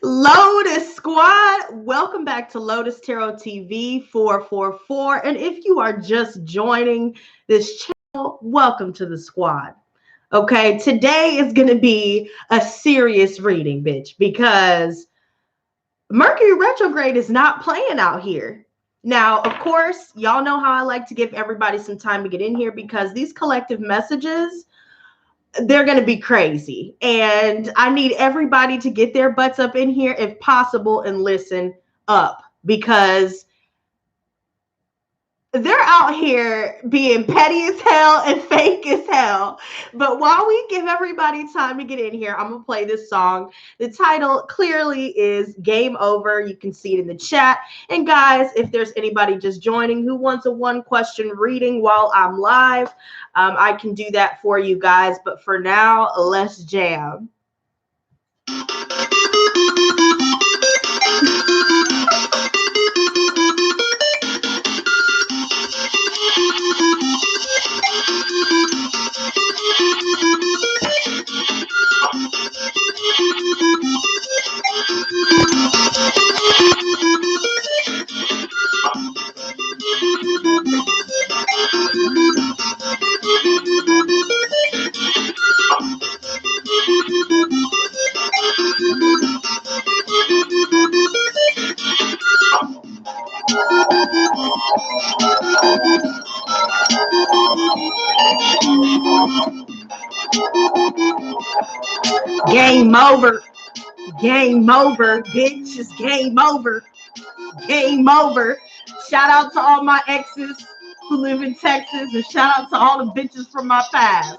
Lotus Squad, welcome back to Lotus Tarot TV 444. And if you are just joining this channel, welcome to the squad. Okay, today is going to be a serious reading, bitch, because Mercury retrograde is not playing out here. Now, of course, y'all know how I like to give everybody some time to get in here because these collective messages, they're going to be crazy. And I need everybody to get their butts up in here if possible and listen up because they're out here being petty as hell and fake as hell. But while we give everybody time to get in here, I'm going to play this song. The title clearly is Game Over. You can see it in the chat. And guys, if there's anybody just joining who wants a one-question reading while I'm live, I can do that for you guys. But for now, let's jam. Game over. Game over, bitch. It's game over. Game over. Shout out to all my exes who live in Texas and shout out to all the bitches from my past.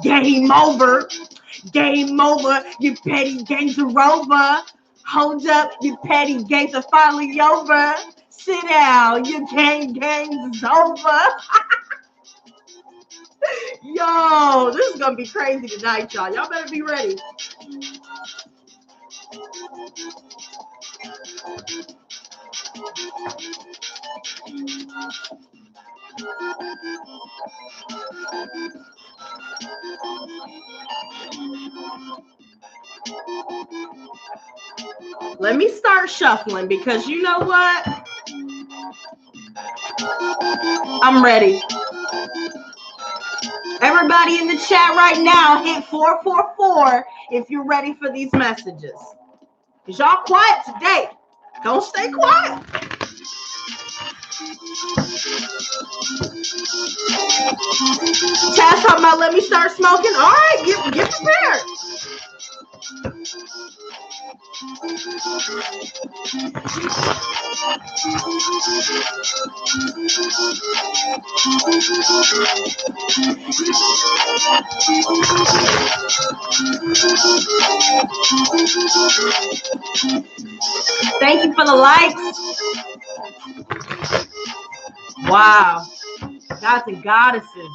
Game over. Game over. Your petty games are over. Hold up. Your petty games are finally over. Sit down. Your games is over. Yo, this is going to be crazy tonight, y'all. Y'all better be ready. Let me start shuffling because you know what? I'm ready. Everybody in the chat right now, hit 444 if you're ready for these messages. Because y'all quiet today. Don't stay quiet. Taz talking about let me start smoking. All right, get prepared. Thank you for the likes. Wow. Gods and goddesses,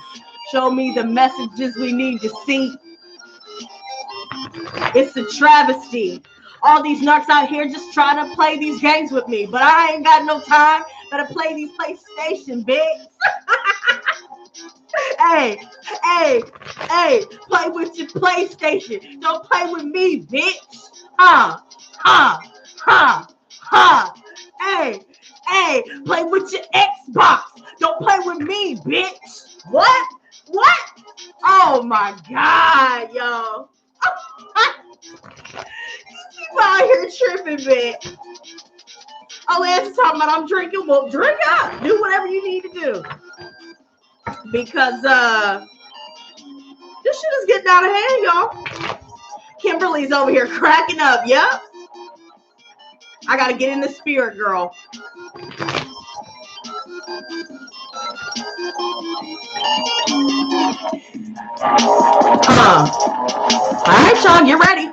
show me the messages we need to see. It's a travesty. All these narcs out here just trying to play these games with me, but I ain't got no time. Better play these PlayStation, bitch. Hey, play with your PlayStation. Don't play with me, bitch. Hey, play with your Xbox. Don't play with me, bitch. What? Oh my God, yo. People out here tripping, bitch. Oh, Lance's talking about I'm drinking. Well, drink up. Do whatever you need to do. Because this shit is getting out of hand, y'all. Kimberly's over here cracking up. Yep. I gotta get in the spirit, girl. Come on. All right, y'all, get ready.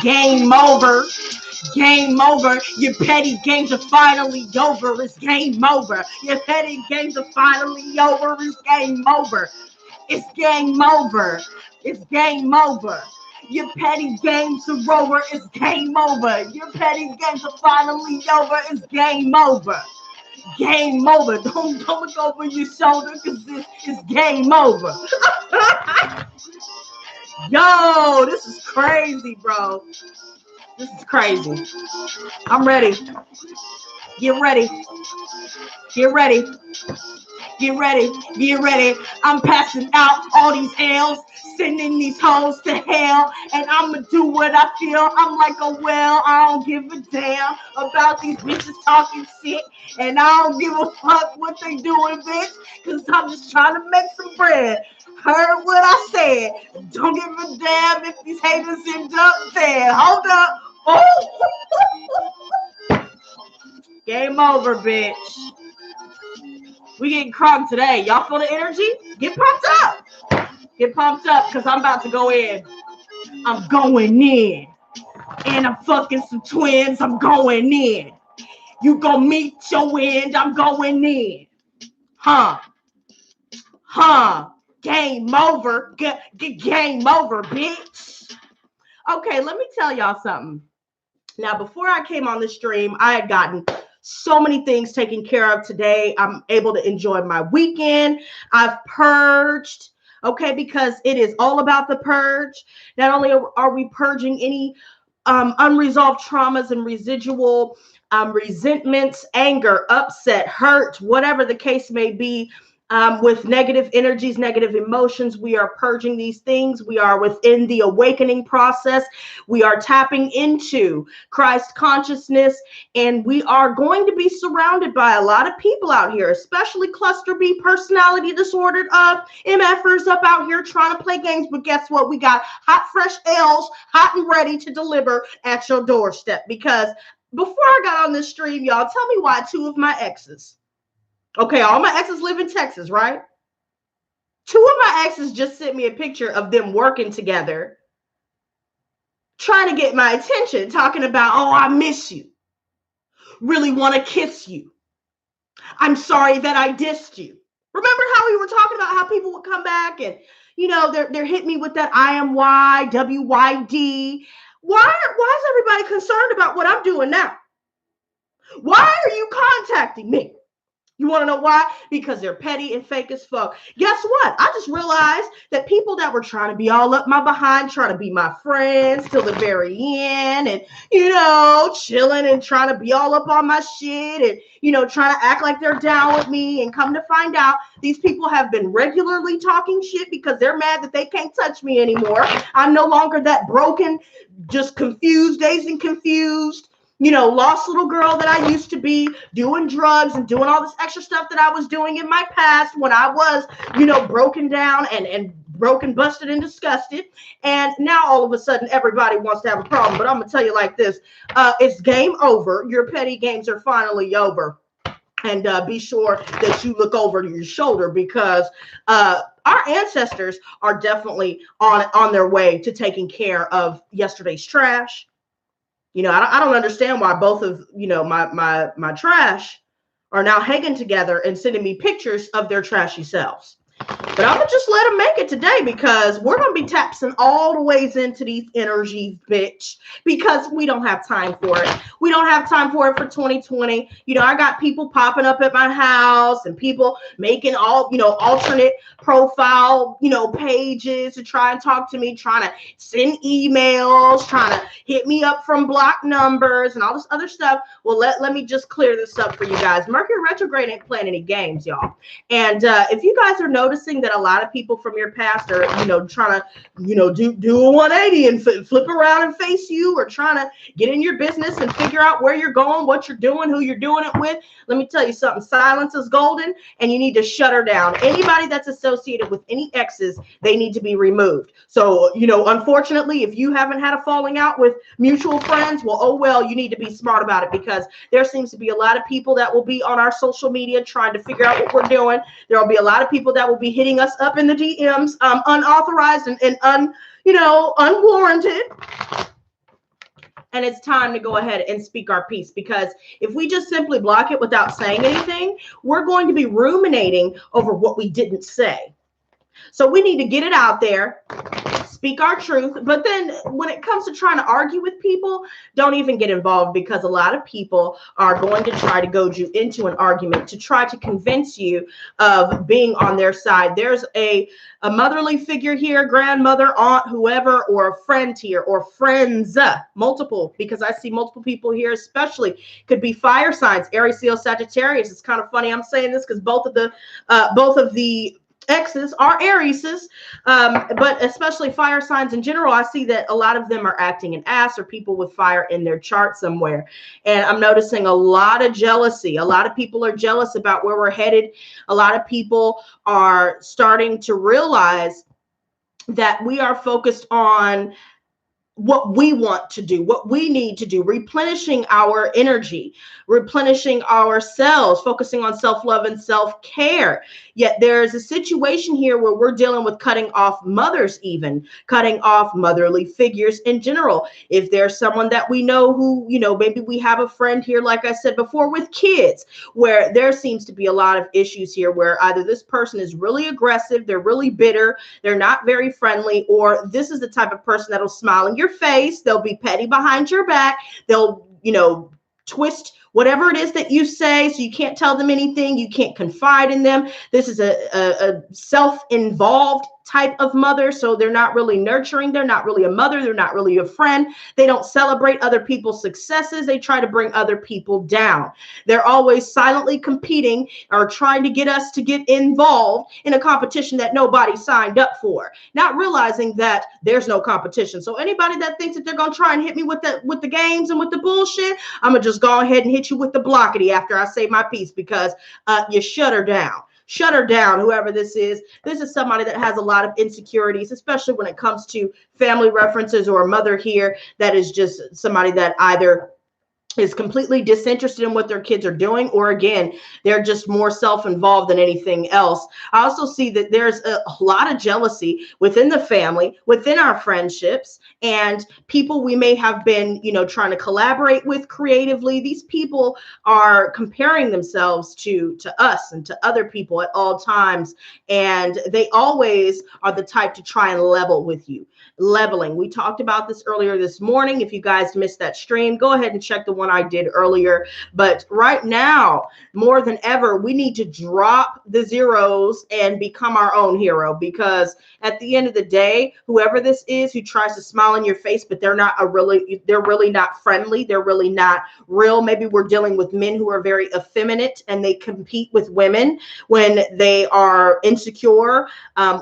Game over. Game over. Your petty games are finally over. It's game over. Your petty games are finally over. It's game over. It's game over. It's game over. Your petty games are over. It's game over. Your petty games are finally over. It's game over. Game over. Don't look over your shoulder because this is game over. Yo, this is crazy, bro. This is crazy. I'm ready. Get ready. Get ready. Get ready. Get ready. I'm passing out all these L's, sending these hoes to hell, and I'ma do what I feel. I'm like a well. I don't give a damn about these bitches talking shit, and I don't give a fuck what they doing, bitch, because I'm just trying to make some bread. Heard what I said. Don't give a damn if these haters end up dead. Hold up. Oh. Game over, bitch. We getting crunk today. Y'all feel the energy? Get pumped up. Get pumped up because I'm about to go in. I'm going in. And I'm fucking some twins. I'm going in. You gonna meet your end. I'm going in. Huh. Game over. Game over, bitch. Okay, let me tell y'all something. Now, before I came on the stream, I had gotten so many things taken care of today. I'm able to enjoy my weekend. I've purged, okay, because it is all about the purge. Not only are we purging any unresolved traumas and residual resentments, anger, upset, hurt, whatever the case may be, with negative energies, negative emotions. We are purging these things. We are within the awakening process. We are tapping into Christ consciousness, and we are going to be surrounded by a lot of people out here, especially cluster B personality disordered MFers up out here trying to play games. But guess what? We got hot, fresh L's, hot and ready to deliver at your doorstep. Because before I got on this stream, y'all, tell me why two of my exes, okay, all my exes live in Texas, right? Two of my exes just sent me a picture of them working together, trying to get my attention, talking about, oh, I miss you. Really want to kiss you. I'm sorry that I dissed you. Remember how we were talking about how people would come back and, you know, they're hitting me with that IMY, WYD. Why is everybody concerned about what I'm doing now? Why are you contacting me? You want to know why? Because they're petty and fake as fuck. Guess what? I just realized that people that were trying to be all up my behind, trying to be my friends till the very end, and, you know, chilling and trying to be all up on my shit and, you know, trying to act like they're down with me, and come to find out these people have been regularly talking shit because they're mad that they can't touch me anymore. I'm no longer that broken, just confused, dazed and confused, you know, lost little girl that I used to be, doing drugs and doing all this extra stuff that I was doing in my past when I was, you know, broken down and broken, busted, and disgusted. And now all of a sudden everybody wants to have a problem. But I'm gonna tell you like this, it's game over. Your petty games are finally over. And be sure that you look over to your shoulder, because our ancestors are definitely on their way to taking care of yesterday's trash. You know, I don't understand why both of, you know, my trash are now hanging together and sending me pictures of their trashy selves. But I'm going to just let them make it today, because we're going to be tapping all the ways into these energies, bitch, because we don't have time for it. We don't have time for it for 2020. You know, I got people popping up at my house and people making all, you know, alternate profile, you know, pages to try and talk to me, trying to send emails, trying to hit me up from block numbers and all this other stuff. Well, let me just clear this up for you guys. Mercury retrograde ain't playing any games, y'all. And if you guys are noticing that a lot of people from your past are, you know, trying to, you know, do a 180 and flip around and face you, or trying to get in your business and figure out where you're going, what you're doing, who you're doing it with, let me tell you something. Silence is golden, and you need to shut her down. Anybody that's associated with any exes, they need to be removed. So, you know, unfortunately, if you haven't had a falling out with mutual friends, well, oh well, you need to be smart about it, because there seems to be a lot of people that will be on our social media trying to figure out what we're doing. There will be a lot of people that will be hitting us up in the DMs, unauthorized and unwarranted. And it's time to go ahead and speak our piece, because if we just simply block it without saying anything, we're going to be ruminating over what we didn't say. So we need to get it out there, speak our truth. But then when it comes to trying to argue with people, don't even get involved, because a lot of people are going to try to goad you into an argument to try to convince you of being on their side. There's a motherly figure here, grandmother, aunt, whoever, or a friend here, or friends, multiple, because I see multiple people here, especially could be fire signs, Aries, Leo, Sagittarius. It's kind of funny I'm saying this because both of the exes are Arieses, but especially fire signs in general. I see that a lot of them are acting an ass, or people with fire in their chart somewhere. And I'm noticing a lot of jealousy. A lot of people are jealous about where we're headed. A lot of people are starting to realize that we are focused on what we want to do, what we need to do, replenishing our energy, replenishing ourselves, focusing on self-love and self-care. Yet there's a situation here where we're dealing with cutting off mothers, even cutting off motherly figures in general. If there's someone that we know who, maybe we have a friend here, like I said before, with kids, where there seems to be a lot of issues here where either this person is really aggressive, they're really bitter, they're not very friendly, or this is the type of person that'll smile in your face, they'll be petty behind your back, they'll twist whatever it is that you say, so you can't tell them anything, you can't confide in them. This is a self-involved type of mother, so they're not really nurturing, they're not really a mother, they're not really a friend, they don't celebrate other people's successes, they try to bring other people down. They're always silently competing or trying to get us to get involved in a competition that nobody signed up for, not realizing that there's no competition. So anybody that thinks that they're going to try and hit me with the games and with the bullshit, I'm going to just go ahead and hit you with the blockety after I say my piece, because you shut her down. Shut her down, whoever this is. This is somebody that has a lot of insecurities, especially when it comes to family references, or a mother here that is just somebody that either is completely disinterested in what their kids are doing, or again, they're just more self-involved than anything else. I also see that there's a lot of jealousy within the family, within our friendships, and people we may have been, trying to collaborate with creatively. These people are comparing themselves to us and to other people at all times, and they always are the type to try and level with you. Leveling. We talked about this earlier this morning. If you guys missed that stream, go ahead and check the one I did earlier. But right now, more than ever, we need to drop the zeros and become our own hero, because at the end of the day, whoever this is who tries to smile in your face, but they're really not friendly, they're really not real. Maybe we're dealing with men who are very effeminate and they compete with women when they are insecure,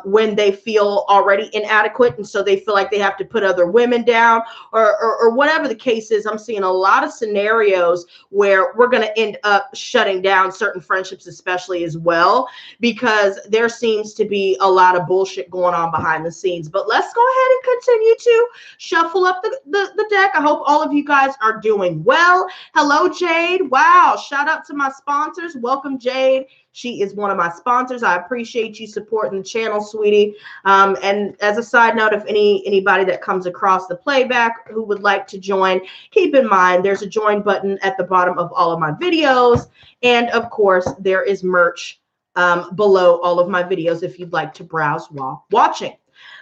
when they feel already inadequate, and so they feel like they have to put other women down, or whatever the case is. I'm seeing a lot of scenarios where we're going to end up shutting down certain friendships, especially as well, because there seems to be a lot of bullshit going on behind the scenes. But let's go ahead and continue to shuffle up the deck. I hope all of you guys are doing well. Hello, Jade. Wow. Shout out to my sponsors. Welcome, Jade. She is one of my sponsors. I appreciate you supporting the channel, sweetie. And as a side note, if anybody that comes across the playback who would like to join, keep in mind there's a join button at the bottom of all of my videos. And of course, there is merch below all of my videos if you'd like to browse while watching.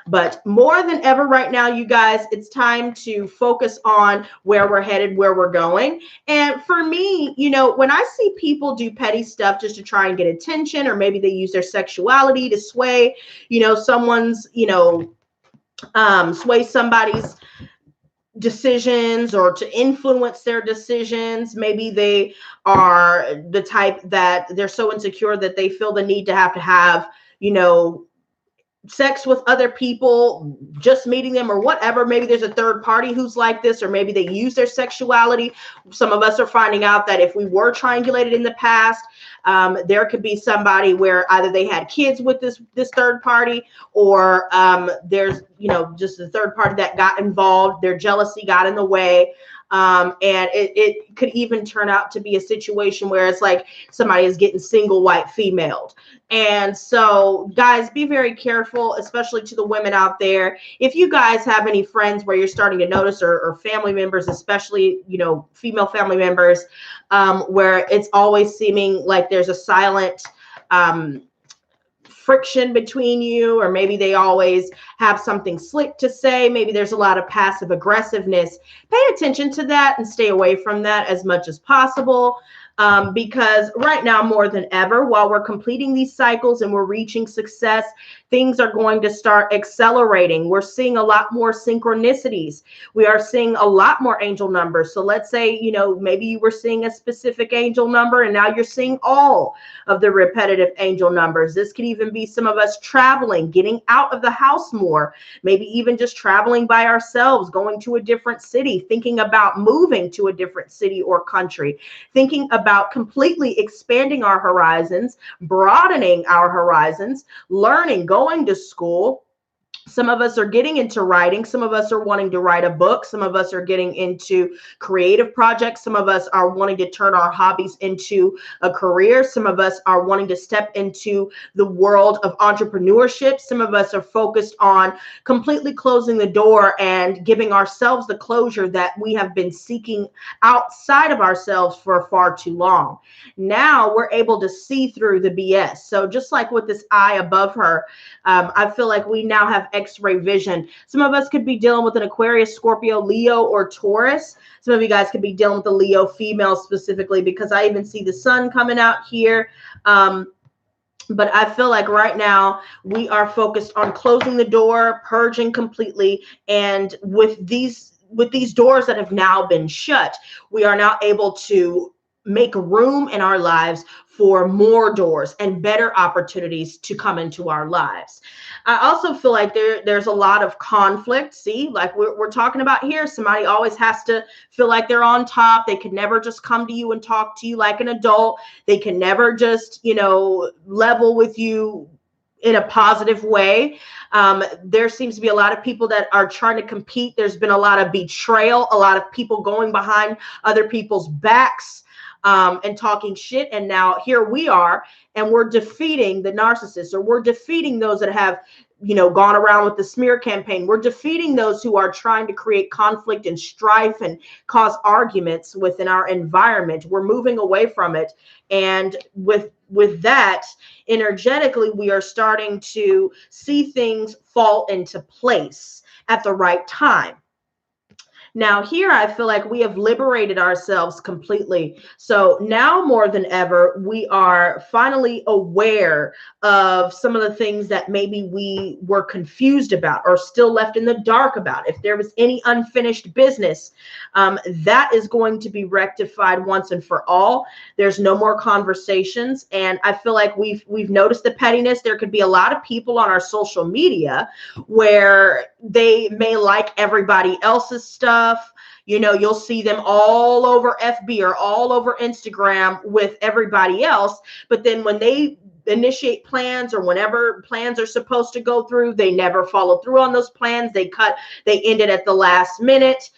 But more than ever right now, you guys, it's time to focus on where we're headed, where we're going. And for me, when I see people do petty stuff just to try and get attention, or maybe they use their sexuality to sway, someone's, sway somebody's decisions, or to influence their decisions. Maybe they are the type that they're so insecure that they feel the need to have, sex with other people, just meeting them or whatever. Maybe there's a third party who's like this, or maybe they use their sexuality. Some of us are finding out that if we were triangulated in the past, there could be somebody where either they had kids with this third party, or there's just a third party that got involved, their jealousy got in the way. And it could even turn out to be a situation where it's like somebody is getting single white female. And so, guys, be very careful, especially to the women out there. If you guys have any friends where you're starting to notice, or family members, especially, female family members, where it's always seeming like there's a silent friction between you, or maybe they always have something slick to say. Maybe there's a lot of passive aggressiveness. Pay attention to that and stay away from that as much as possible. Because right now, more than ever, while we're completing these cycles and we're reaching success, things are going to start accelerating. We're seeing a lot more synchronicities. We are seeing a lot more angel numbers. So let's say, you know, maybe you were seeing a specific angel number and now you're seeing all of the repetitive angel numbers. This could even be some of us traveling, getting out of the house more, maybe even just traveling by ourselves, going to a different city, thinking about moving to a different city or country, thinking about completely expanding our horizons, broadening our horizons, learning, going to school. Some of us are getting into writing. Some of us are wanting to write a book. Some of us are getting into creative projects. Some of us are wanting to turn our hobbies into a career. Some of us are wanting to step into the world of entrepreneurship. Some of us are focused on completely closing the door and giving ourselves the closure that we have been seeking outside of ourselves for far too long. Now we're able to see through the BS. So just like with this eye above her, I feel like we now have X-ray vision. Some of us could be dealing with an Aquarius, Scorpio, Leo, or Taurus. Some of you guys could be dealing with the Leo female specifically, because I even see the sun coming out here. But I feel like right now we are focused on closing the door, purging completely. And with these doors that have now been shut, we are now able to make room in our lives for more doors and better opportunities to come into our lives. I also feel like there's a lot of conflict. See, like we're talking about here, somebody always has to feel like they're on top. They can never just come to you and talk to you like an adult. They can never just, you know, level with you in a positive way. There seems to be a lot of people that are trying to compete. There's been a lot of betrayal, a lot of people going behind other people's backs, and talking shit. And now here we are, and we're defeating the narcissists, or we're defeating those that have, you know, gone around with the smear campaign. We're defeating those who are trying to create conflict and strife and cause arguments within our environment. We're moving away from it. And with that, energetically, we are starting to see things fall into place at the right time. Now here, I feel like we have liberated ourselves completely. So now more than ever, we are finally aware of some of the things that maybe we were confused about or still left in the dark about. If there was any unfinished business, that is going to be rectified once and for all. There's no more conversations. And I feel like we've noticed the pettiness. There could be a lot of people on our social media where they may like everybody else's stuff. You know, you'll see them all over FB or all over Instagram with everybody else. But then when they initiate plans, or whenever plans are supposed to go through, they never follow through on those plans. They end it at the last minute.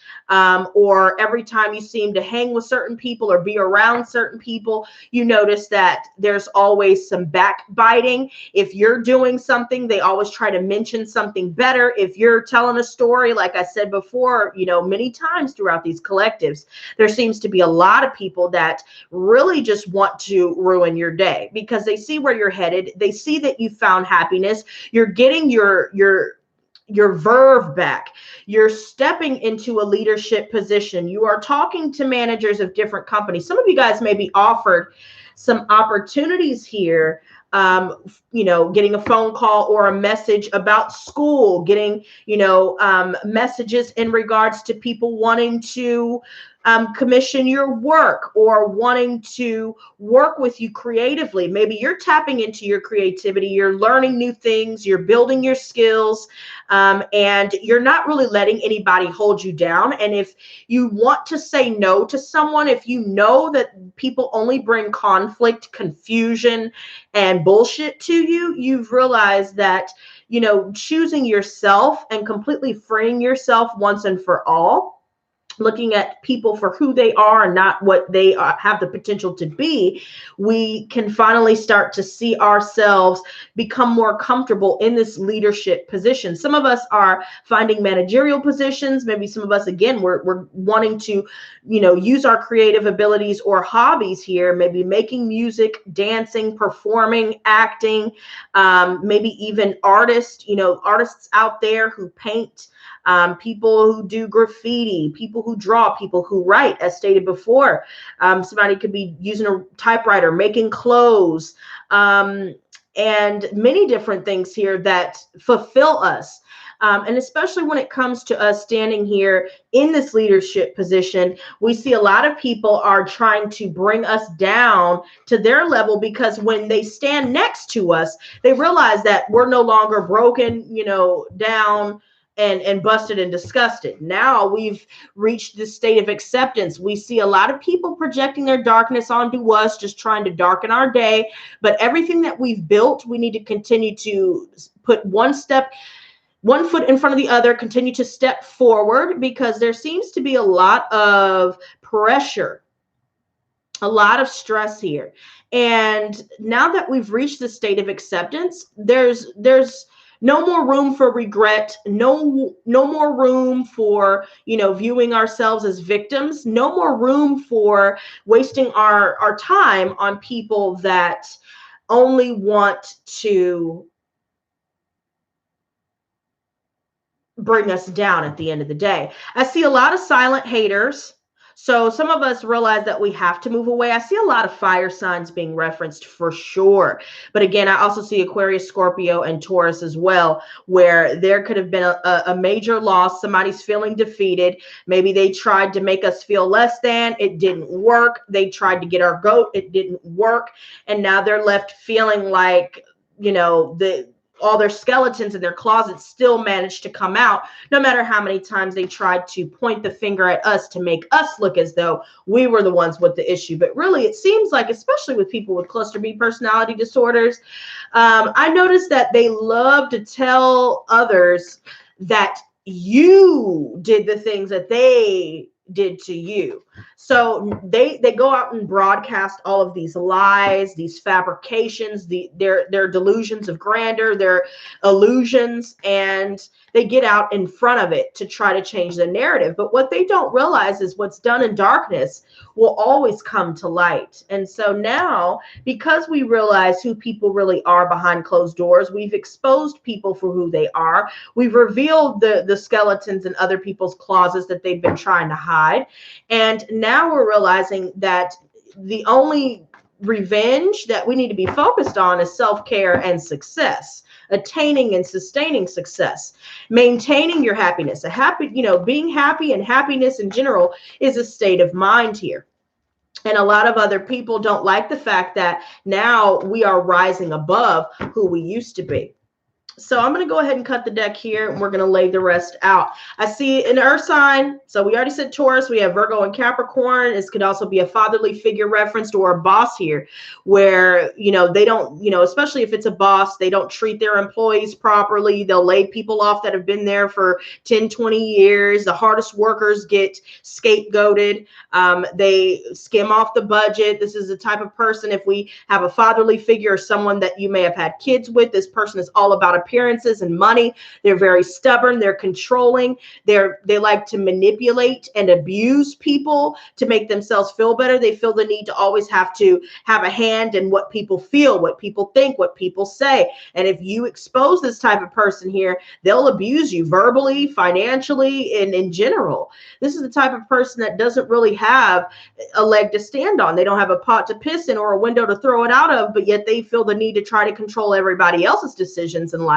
Or every time you seem to hang with certain people or be around certain people, you notice that there's always some backbiting. If you're doing something, they always try to mention something better. If you're telling a story, like I said before, you know, many times throughout these collectives, there seems to be a lot of people that really just want to ruin your day because they see where you're headed. They see that you found happiness. You're getting your verve back. You're stepping into a leadership position. You are talking to managers of different companies. Some of you guys may be offered some opportunities here. You know, getting a phone call or a message about school, getting, you know, messages in regards to people wanting to commission your work or wanting to work with you creatively. Maybe you're tapping into your creativity, you're learning new things, you're building your skills, and you're not really letting anybody hold you down. And if you want to say no to someone, if you know that people only bring conflict, confusion, and bullshit to you, you've realized that, you know, choosing yourself and completely freeing yourself once and for all looking at people for who they are and not what they have the potential to be, we can finally start to see ourselves become more comfortable in this leadership position. Some of us are finding managerial positions. Maybe some of us, again, we're wanting to, use our creative abilities or hobbies here, maybe making music, dancing, performing, acting, maybe even artists, artists out there who paint, people who do graffiti, people who draw, people who write, as stated before. Somebody could be using a typewriter, making clothes, and many different things here that fulfill us. And especially when it comes to us standing here in this leadership position, we see a lot of people are trying to bring us down to their level, because when they stand next to us, they realize that we're no longer broken, down and busted and disgusted. Now we've reached this state of acceptance. We see a lot of people projecting their darkness onto us, just trying to darken our day. But everything that we've built, we need to continue to put one foot in front of the other, continue to step forward, because there seems to be a lot of pressure, a lot of stress here. And now that we've reached the state of acceptance, there's no more room for regret, no more room for, viewing ourselves as victims, no more room for wasting our time on people that only want to bring us down at the end of the day. I see a lot of silent haters. So some of us realize that we have to move away. I see a lot of fire signs being referenced for sure. But again, I also see Aquarius, Scorpio, and Taurus as well, where there could have been a major loss. Somebody's feeling defeated. Maybe they tried to make us feel less than. It didn't work. They tried to get our goat. It didn't work. And now they're left feeling like, all their skeletons in their closets still managed to come out, no matter how many times they tried to point the finger at us to make us look as though we were the ones with the issue. But really, it seems like, especially with people with cluster B personality disorders, I noticed that they love to tell others that you did the things that they did to you. So they go out and broadcast all of these lies, these fabrications, their delusions of grandeur, their illusions, and they get out in front of it to try to change the narrative. But what they don't realize is what's done in darkness will always come to light. And so now, because we realize who people really are behind closed doors, we've exposed people for who they are. We've revealed the skeletons in other people's closets that they've been trying to hide. And now we're realizing that the only revenge that we need to be focused on is self-care and success, attaining and sustaining success, maintaining your happiness. Being happy and happiness in general is a state of mind here. And a lot of other people don't like the fact that now we are rising above who we used to be. So I'm going to go ahead and cut the deck here, and we're going to lay the rest out. I see an earth sign. So we already said Taurus. We have Virgo and Capricorn. This could also be a fatherly figure referenced, or a boss here, where, they don't, especially if it's a boss, they don't treat their employees properly. They'll lay people off that have been there for 10, 20 years. The hardest workers get scapegoated. They skim off the budget. This is the type of person, if we have a fatherly figure or someone that you may have had kids with, this person is all about appearances and money. They're very stubborn. They're controlling. They like to manipulate and abuse people to make themselves feel better. They feel the need to always have to have a hand in what people feel, what people think, what people say. And if you expose this type of person here, they'll abuse you verbally, financially, and in general. This is the type of person that doesn't really have a leg to stand on. They don't have a pot to piss in or a window to throw it out of, but yet they feel the need to try to control everybody else's decisions in life.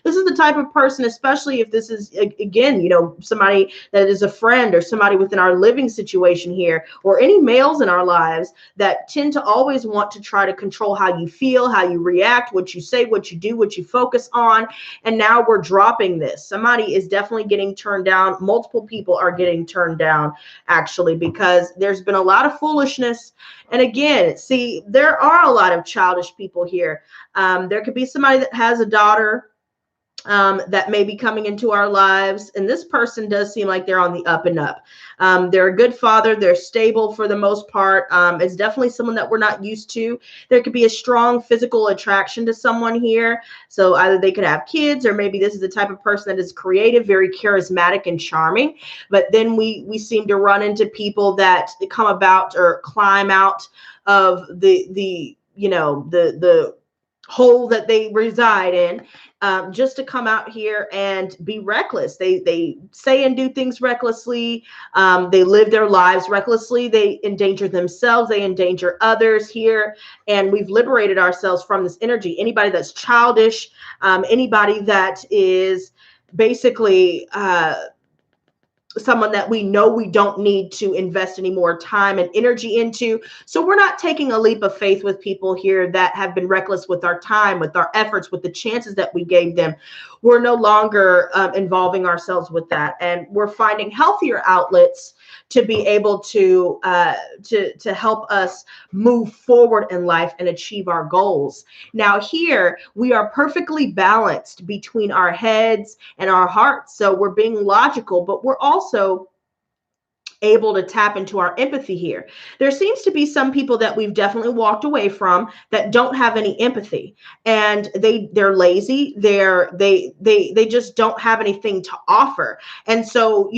This is the type of person, especially if this is, again, somebody that is a friend or somebody within our living situation here, or any males in our lives, that tend to always want to try to control how you feel, how you react, what you say, what you do, what you focus on. And now we're dropping this. Somebody is definitely getting turned down. Multiple people are getting turned down, actually, because there's been a lot of foolishness. And again, see, there are a lot of childish people here. There could be somebody that has a daughter that may be coming into our lives. And this person does seem like they're on the up and up. They're a good father. They're stable for the most part. It's definitely someone that we're not used to. There could be a strong physical attraction to someone here. So either they could have kids, or maybe this is the type of person that is creative, very charismatic and charming. But then we seem to run into people that come about or climb out of the hole that they reside in, just to come out here and be reckless. They say and do things recklessly. They live their lives recklessly. They endanger themselves. They endanger others here. And we've liberated ourselves from this energy. Anybody that's childish, anybody that is basically someone that we know we don't need to invest any more time and energy into. So we're not taking a leap of faith with people here that have been reckless with our time, with our efforts, with the chances that we gave them. We're no longer involving ourselves with that. And we're finding healthier outlets to be able to help us move forward in life and achieve our goals. Now here, we are perfectly balanced between our heads and our hearts. So we're being logical, but we're also able to tap into our empathy here. There seems to be some people that we've definitely walked away from that don't have any empathy, and they're lazy. They just don't have anything to offer. And so,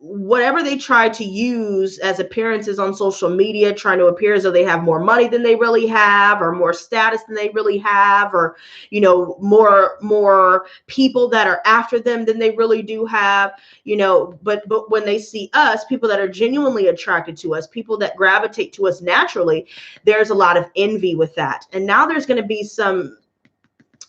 whatever they try to use as appearances on social media, trying to appear as though they have more money than they really have, or more status than they really have, or, more people that are after them than they really do have, but when they see us, people that are genuinely attracted to us, people that gravitate to us naturally, there's a lot of envy with that. And now there's going to be some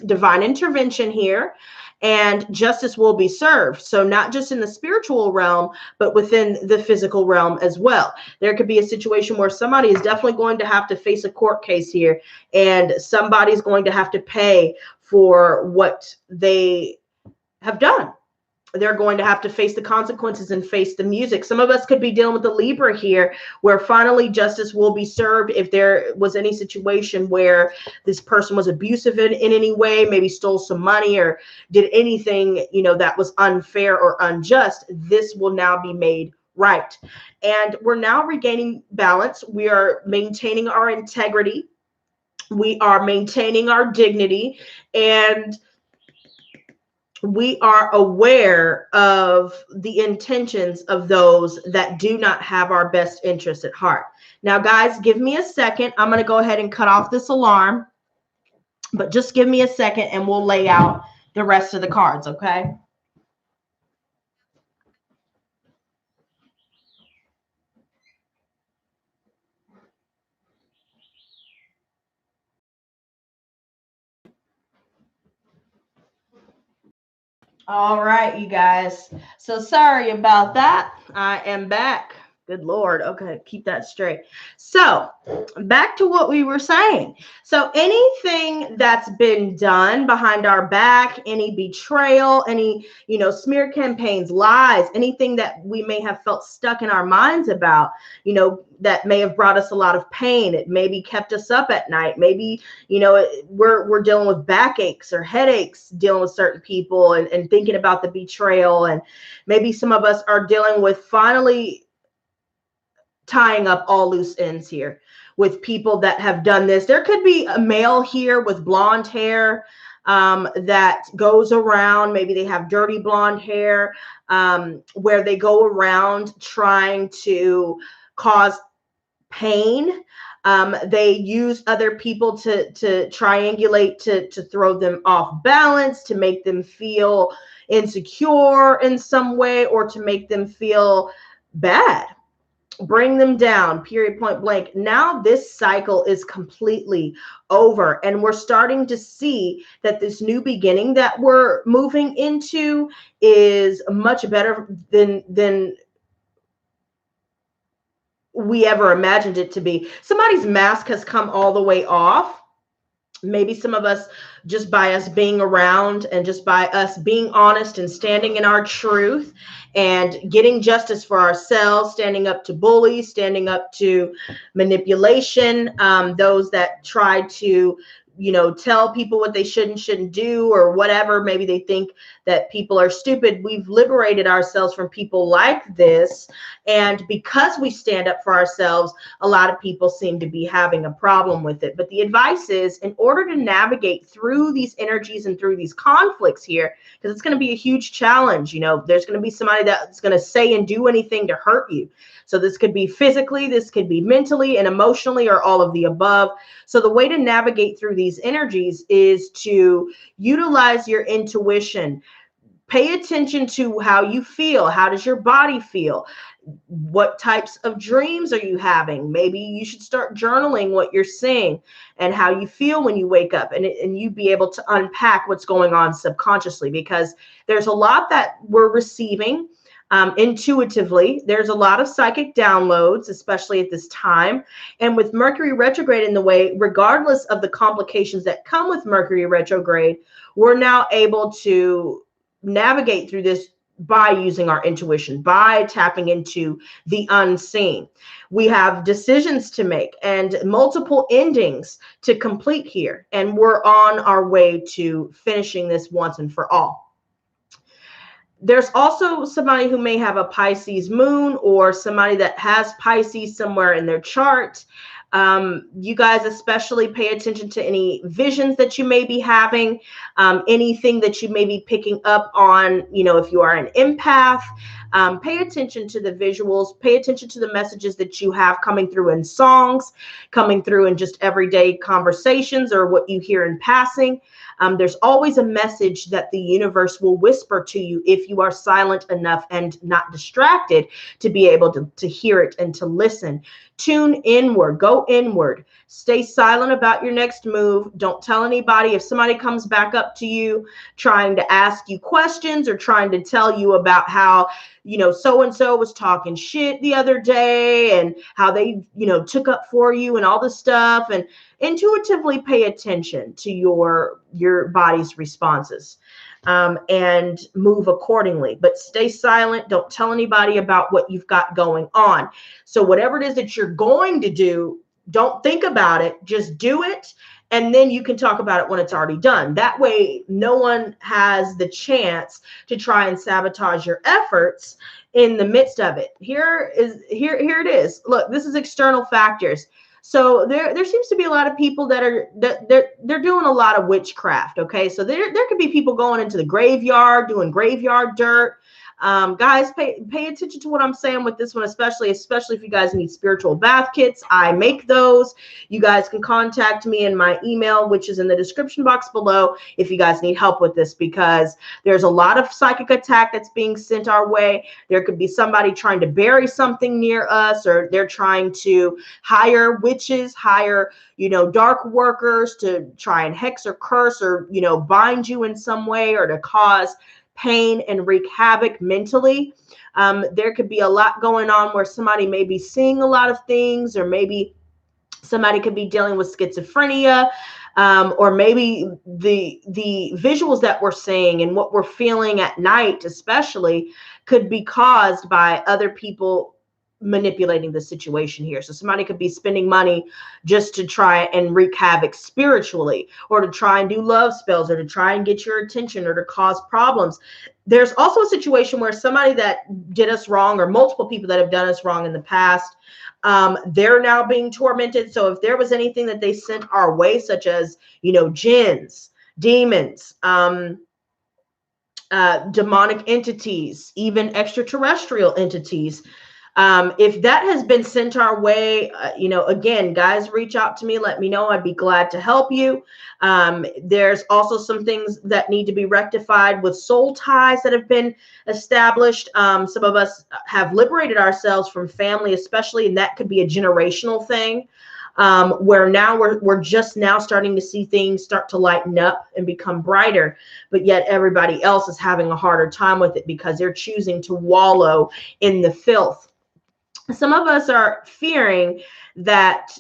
divine intervention here, and justice will be served. So not just in the spiritual realm, but within the physical realm as well. There could be a situation where somebody is definitely going to have to face a court case here, and somebody's going to have to pay for what they have done. They're going to have to face the consequences and face the music. Some of us could be dealing with the Libra here, where finally justice will be served if there was any situation where this person was abusive in any way, maybe stole some money or did anything, that was unfair or unjust. This will now be made right. And we're now regaining balance. We are maintaining our integrity. We are maintaining our dignity, and we are aware of the intentions of those that do not have our best interest at heart. Now, guys, give me a second. I'm going to go ahead and cut off this alarm, but just give me a second and we'll lay out the rest of the cards, okay? All right, you guys. So sorry about that. I am back. Good Lord. Okay, keep that straight. So back to what we were saying. So anything that's been done behind our back, any betrayal, any, smear campaigns, lies, anything that we may have felt stuck in our minds about, that may have brought us a lot of pain. It maybe kept us up at night. Maybe, we're dealing with backaches or headaches, dealing with certain people and thinking about the betrayal. And maybe some of us are dealing with finally tying up all loose ends here with people that have done this. There could be a male here with blonde hair that goes around. Maybe they have dirty blonde hair, where they go around trying to cause pain. They use other people to triangulate, to throw them off balance, to make them feel insecure in some way, or to make them feel bad. Bring them down, period, point blank. Now this cycle is completely over, and we're starting to see that this new beginning that we're moving into is much better than we ever imagined it to be. Somebody's mask has come all the way off. Maybe some of us, just by us being around and just by us being honest and standing in our truth and getting justice for ourselves, standing up to bullies, standing up to manipulation, those that try to tell people what they should and shouldn't do or whatever. Maybe they think that people are stupid. We've liberated ourselves from people like this. And because we stand up for ourselves, a lot of people seem to be having a problem with it. But the advice is, in order to navigate through these energies and through these conflicts here, because it's going to be a huge challenge, there's going to be somebody that's going to say and do anything to hurt you. So this could be physically, this could be mentally and emotionally, or all of the above. So the way to navigate through these energies is to utilize your intuition. Pay attention to how you feel. How does your body feel? What types of dreams are you having? Maybe you should start journaling what you're seeing and how you feel when you wake up, and you be able to unpack what's going on subconsciously, because there's a lot that we're receiving intuitively. There's a lot of psychic downloads, especially at this time. And with Mercury retrograde in the way, regardless of the complications that come with Mercury retrograde, we're now able to navigate through this by using our intuition, by tapping into the unseen. We have decisions to make and multiple endings to complete here. And we're on our way to finishing this once and for all. There's also somebody who may have a Pisces moon, or somebody that has Pisces somewhere in their chart. You guys especially pay attention to any visions that you may be having, anything that you may be picking up on, if you are an empath. Pay attention to the visuals, pay attention to the messages that you have coming through in songs, coming through in just everyday conversations, or what you hear in passing. There's always a message that the universe will whisper to you if you are silent enough and not distracted to be able to hear it and to listen. Tune inward, go inward, stay silent about your next move. Don't tell anybody. If somebody comes back up to you trying to ask you questions or trying to tell you about how, so-and-so was talking shit the other day and how they, took up for you and all this stuff, and intuitively pay attention to your body's responses. And move accordingly, but stay silent. Don't tell anybody about what you've got going on. So whatever it is that you're going to do, don't think about it, just do it. And then you can talk about it when it's already done. That way, no one has the chance to try and sabotage your efforts in the midst of it. Here it is. Look, this is external factors. So there seems to be a lot of people they're doing a lot of witchcraft. Okay, so there could be people going into the graveyard doing graveyard dirt. Guys, pay attention to what I'm saying with this one, especially if you guys need spiritual bath kits. I make those. You guys can contact me in my email, which is in the description box below, if you guys need help with this, because there's a lot of psychic attack that's being sent our way. There could be somebody trying to bury something near us, or they're trying to hire witches, hire dark workers to try and hex or curse or bind you in some way, or to cause pain and wreak havoc mentally. There could be a lot going on where somebody may be seeing a lot of things, or maybe somebody could be dealing with schizophrenia, or maybe the visuals that we're seeing and what we're feeling at night especially could be caused by other people manipulating the situation here. So somebody could be spending money just to try and wreak havoc spiritually, or to try and do love spells, or to try and get your attention, or to cause problems. There's also a situation where somebody that did us wrong, or multiple people that have done us wrong in the past, they're now being tormented. So if there was anything that they sent our way, such as jinns, demons, demonic entities, even extraterrestrial entities, if that has been sent our way, again, guys, reach out to me, let me know. I'd be glad to help you. There's also some things that need to be rectified with soul ties that have been established. Some of us have liberated ourselves from family, especially, and that could be a generational thing. Where now we're just now starting to see things start to lighten up and become brighter, but yet everybody else is having a harder time with it because they're choosing to wallow in the filth. Some of us are fearing that,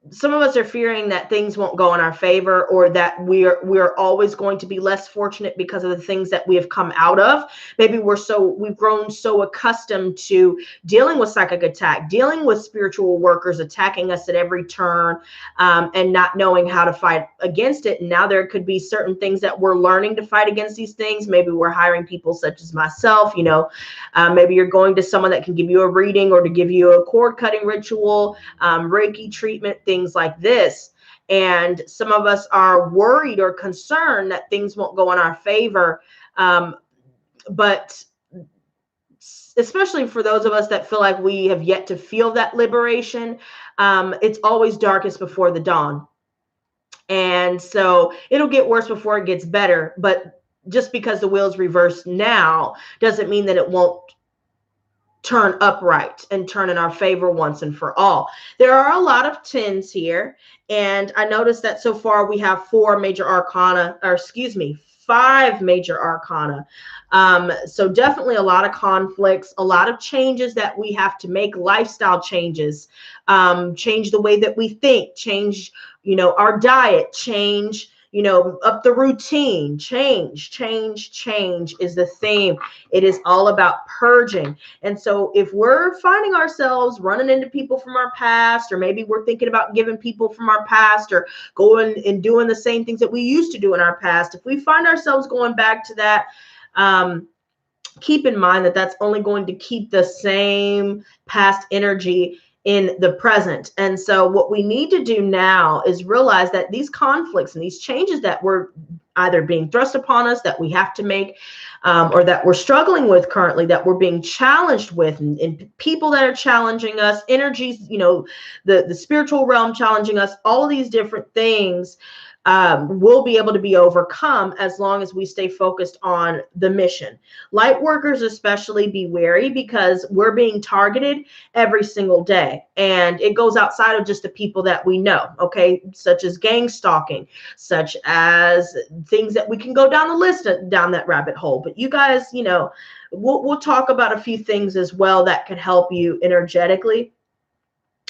some of us are fearing that things won't go in our favor, or that we're always going to be less fortunate because of the things that we have come out of. Maybe we've grown so accustomed to dealing with psychic attack, dealing with spiritual workers attacking us at every turn, and not knowing how to fight against it. And now there could be certain things that we're learning to fight against these things. Maybe we're hiring people such as myself, maybe you're going to someone that can give you a reading or to give you a cord cutting ritual, Reiki treatment, things like this. And some of us are worried or concerned that things won't go in our favor. But especially for those of us that feel like we have yet to feel that liberation, it's always darkest before the dawn. And so it'll get worse before it gets better. But just because the wheel's reversed now doesn't mean that it won't turn upright and turn in our favor once and for all. There are a lot of 10s here, and I noticed that so far we have 5 major arcana. So definitely a lot of conflicts, a lot of changes that we have to make, lifestyle changes, change the way that we think, change, our diet, change, up the routine. Change is the theme. It is all about purging. And so if we're finding ourselves running into people from our past, or maybe we're thinking about giving people from our past, or going and doing the same things that we used to do in our past, if we find ourselves going back to that, keep in mind that that's only going to keep the same past energy in the present. And so what we need to do now is realize that these conflicts and these changes that we're either being thrust upon us, that we have to make, or that we're struggling with currently, that we're being challenged with, and people that are challenging us, energies, the spiritual realm challenging us, all of these different things will be able to be overcome as long as we stay focused on the mission. Light workers especially, be wary, because we're being targeted every single day, and it goes outside of just the people that we know, okay, such as gang stalking, such as things that we can go down the list, down that rabbit hole. But you guys, we'll talk about a few things as well that can help you energetically,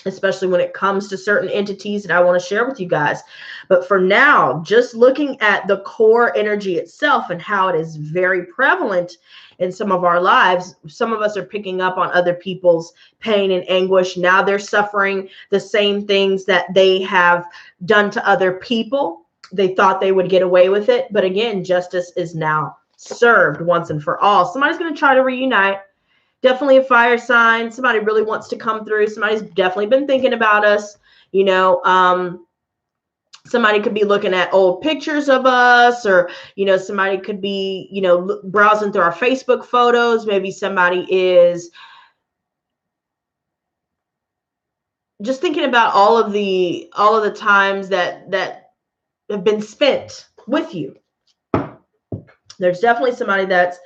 especially when it comes to certain entities that I want to share with you guys. But for now, just looking at the core energy itself and how it is very prevalent in some of our lives, some of us are picking up on other people's pain and anguish. Now they're suffering the same things that they have done to other people. They thought they would get away with it. But again, justice is now served once and for all. Somebody's going to try to reunite. Definitely a fire sign. Somebody really wants to come through. Somebody's definitely been thinking about us. Somebody could be looking at old pictures of us, or, somebody could be, browsing through our Facebook photos. Maybe somebody is just thinking about all of the times that have been spent with you. There's definitely somebody that's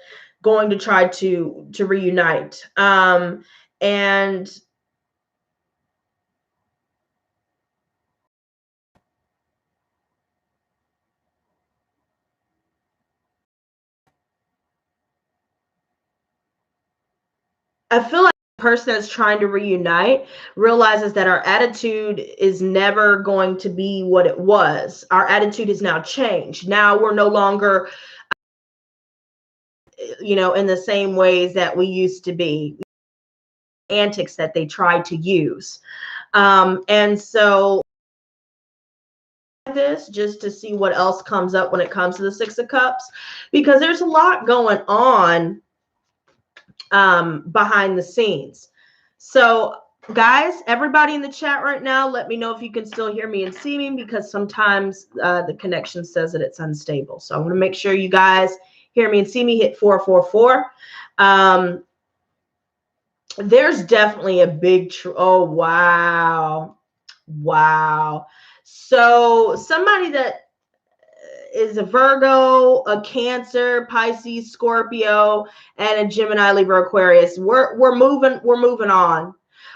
going to try to reunite. And I feel like the person that's trying to reunite realizes that our attitude is never going to be what it was. Our attitude has now changed. Now we're no longer, in the same ways that we used to be, antics that they tried to use. And so this just to see what else comes up when it comes to the Six of Cups, because there's a lot going on behind the scenes. So guys, everybody in the chat right now, let me know if you can still hear me and see me, because sometimes the connection says that it's unstable. So I want to make sure you guys hear me and see me. Hit 444. There's definitely a big oh wow. So somebody that is a Virgo, a Cancer, Pisces, Scorpio, and a Gemini, Libra, Aquarius. We're moving on.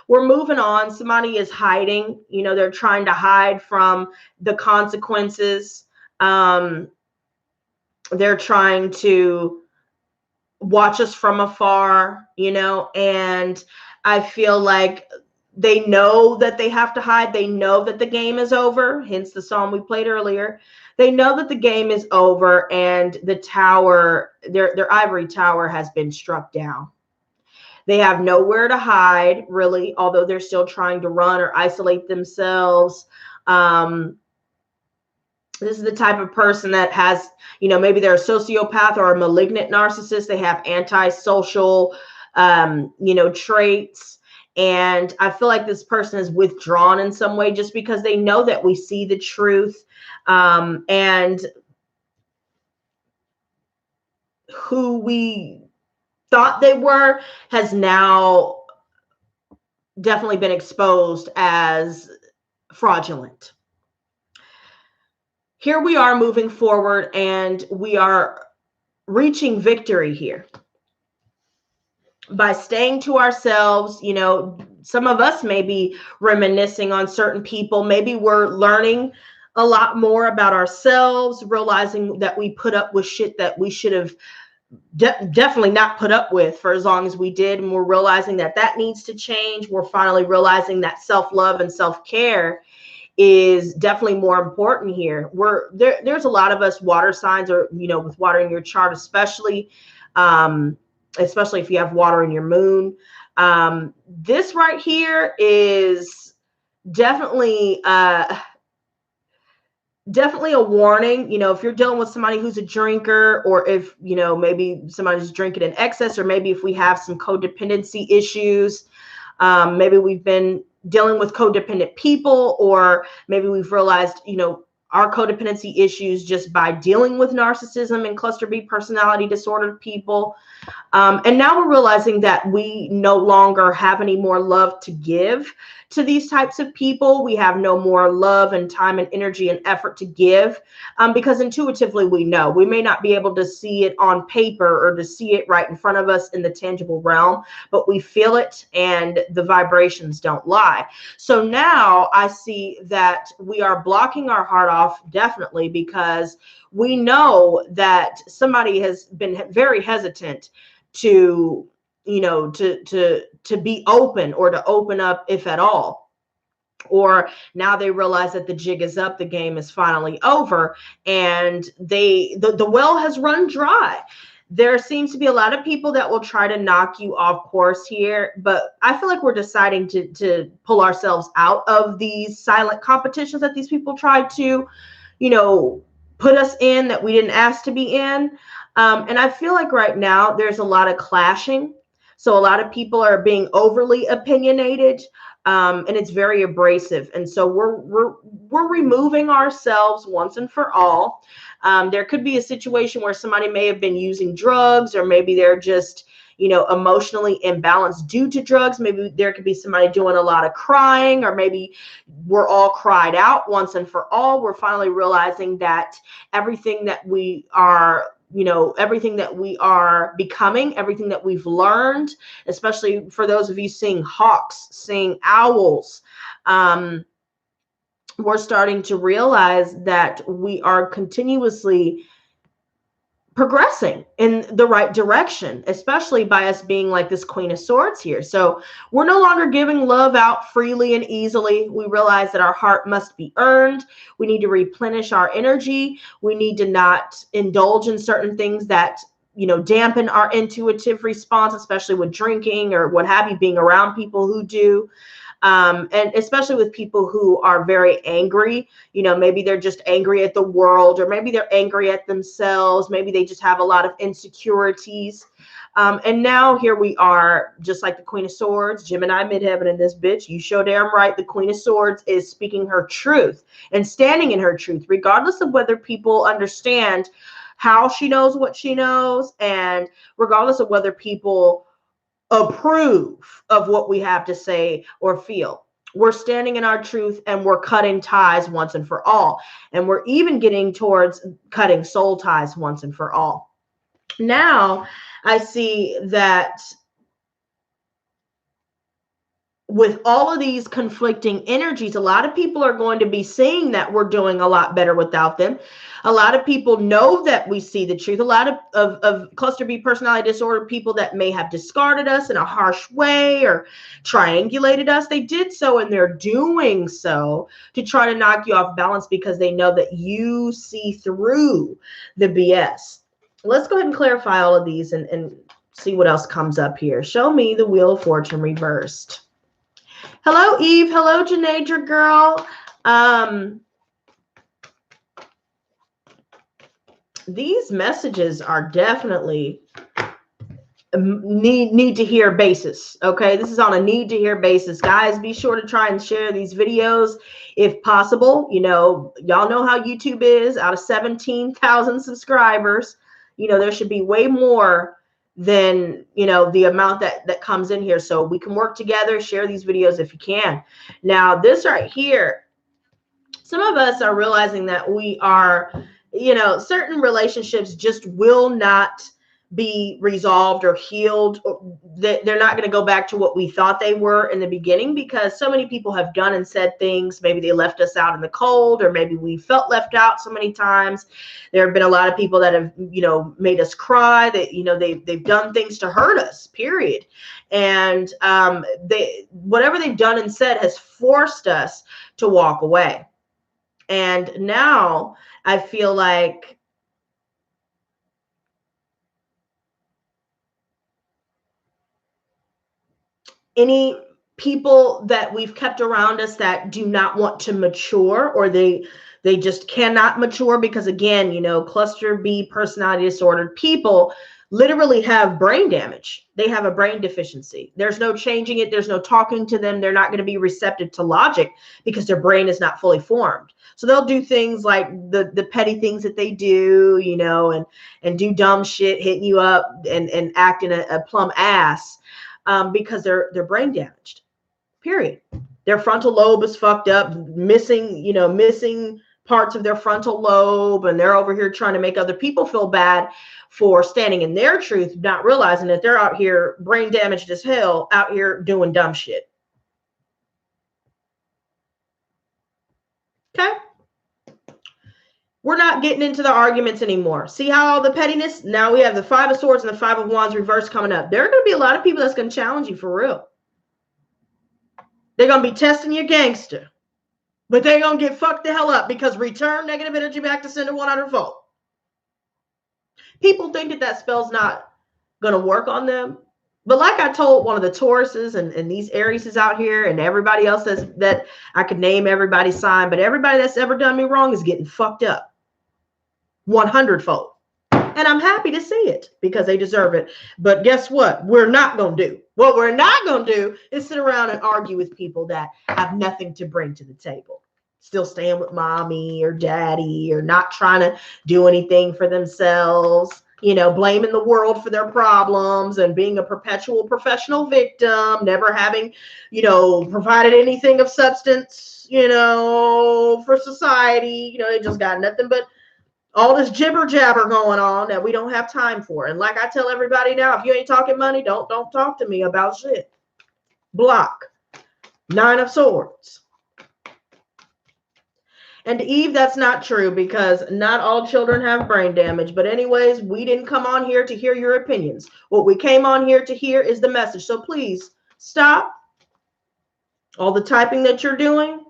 We're moving on. Somebody is hiding. They're trying to hide from the consequences. They're trying to watch us from afar, and I feel like They know that they have to hide. They know that the game is over, hence the song we played earlier. They know that the game is over and the tower, their ivory tower has been struck down. They have nowhere to hide, really, although they're still trying to run or isolate themselves. This is the type of person that has, maybe they're a sociopath or a malignant narcissist. They have antisocial, traits. And I feel like this person is withdrawn in some way just because they know that we see the truth. And who we thought they were has now definitely been exposed as fraudulent. Here we are moving forward and we are reaching victory here by staying to ourselves. Some of us may be reminiscing on certain people. Maybe we're learning a lot more about ourselves, realizing that we put up with shit that we should have definitely not put up with for as long as we did. And we're realizing that that needs to change. We're finally realizing that self-love and self-care is definitely more important here. There's a lot of us water signs, or with water in your chart, especially if you have water in your moon. This right here is definitely a warning. If you're dealing with somebody who's a drinker, or if maybe somebody's drinking in excess, or maybe if we have some codependency issues, maybe we've been dealing with codependent people, or maybe we've realized our codependency issues just by dealing with narcissism and cluster B personality disordered people. And now we're realizing that we no longer have any more love to give to these types of people. We have no more love and time and energy and effort to give, because intuitively we know. We may not be able to see it on paper or to see it right in front of us in the tangible realm, but we feel it and the vibrations don't lie. So now I see that we are blocking our heart off, definitely, because we know that somebody has been very hesitant to be open, or to open up, if at all. Or now they realize that the jig is up, the game is finally over, and the well has run dry. There seems to be a lot of people that will try to knock you off course here, but I feel like we're deciding to pull ourselves out of these silent competitions that these people tried to put us in, that we didn't ask to be in. And I feel like right now there's a lot of clashing. So a lot of people are being overly opinionated, and it's very abrasive. And so we're removing ourselves once and for all. There could be a situation where somebody may have been using drugs, or maybe they're just emotionally imbalanced due to drugs. Maybe there could be somebody doing a lot of crying, or maybe we're all cried out once and for all. We're finally realizing that everything that we are, everything that we are becoming, everything that we've learned, especially for those of you seeing hawks, seeing owls, we're starting to realize that we are continuously progressing in the right direction, especially by us being like this Queen of Swords here. So we're no longer giving love out freely and easily. We realize that our heart must be earned. We need to replenish our energy. We need to not indulge in certain things that dampen our intuitive response, especially with drinking or what have you, being around people who do. And especially with people who are very angry, maybe they're just angry at the world, or maybe they're angry at themselves. Maybe they just have a lot of insecurities. And now here we are, just like the Queen of Swords, Gemini midheaven in this bitch. You show damn right the Queen of Swords is speaking her truth and standing in her truth, regardless of whether people understand how she knows what she knows, and regardless of whether people approve of what we have to say or feel. We're standing in our truth, and we're cutting ties once and for all. And we're even getting towards cutting soul ties once and for all. Now I see that with all of these conflicting energies, a lot of people are going to be seeing that we're doing a lot better without them. A lot of people know that we see the truth. A lot of cluster B personality disorder people that may have discarded us in a harsh way or triangulated us, they did so, and they're doing so to try to knock you off balance because they know that you see through the BS. Let's go ahead and clarify all of these and see what else comes up here. Show me the Wheel of Fortune reversed. Hello, Eve. Hello, Janadra girl. These messages are definitely need to hear basis. Okay, this is on a need to hear basis. Guys, be sure to try and share these videos if possible. You know, y'all know how YouTube is. Out of 17,000 subscribers, you know, there should be way more than, you know, the amount that comes in here. So we can work together, share these videos if you can. Now, this right here, some of us are realizing that we are, you know, certain relationships just will not be resolved or healed. They're not going to go back to what we thought they were in the beginning, because so many people have done and said things. Maybe they left us out in the cold, or maybe we felt left out so many times. There have been a lot of people that have, you know, made us cry, that, you know, they've done things to hurt us, period. And whatever they've done and said has forced us to walk away. And now I feel like any people that we've kept around us that do not want to mature, or they just cannot mature, because again, you know, cluster B personality disordered people literally have brain damage. They have a brain deficiency. There's no changing it. There's no talking to them. They're not going to be receptive to logic because their brain is not fully formed. So they'll do things like the petty things that they do, you know, and do dumb shit, hitting you up and acting a plumb ass, because they're brain damaged, period. Their frontal lobe is fucked up, missing parts of their frontal lobe, and they're over here trying to make other people feel bad for standing in their truth, not realizing that they're out here brain damaged as hell, out here doing dumb shit. Okay? We're not getting into the arguments anymore. See how all the pettiness? Now we have the Five of Swords and the Five of Wands reverse coming up. There are going to be a lot of people that's going to challenge you for real. They're going to be testing your gangster. But they're going to get fucked the hell up, because return negative energy back to sender 100-fold. People think that spell's not going to work on them. But like I told one of the Tauruses and these Aries out here, and everybody else that I could name everybody's sign, but everybody that's ever done me wrong is getting fucked up 100-fold. And I'm happy to see it, because they deserve it. But guess what? We're not going to do. What we're not going to do is sit around and argue with people that have nothing to bring to the table. Still staying with mommy or daddy, or not trying to do anything for themselves, you know, blaming the world for their problems and being a perpetual professional victim, never having, you know, provided anything of substance, you know, for society. You know, they just got nothing but all this jibber jabber going on that we don't have time for. And like I tell everybody now, if you ain't talking money, don't talk to me about shit. Block. Nine of Swords. And Eve, that's not true, because not all children have brain damage. But anyways, we didn't come on here to hear your opinions. What we came on here to hear is the message. So please stop. All the typing that you're doing,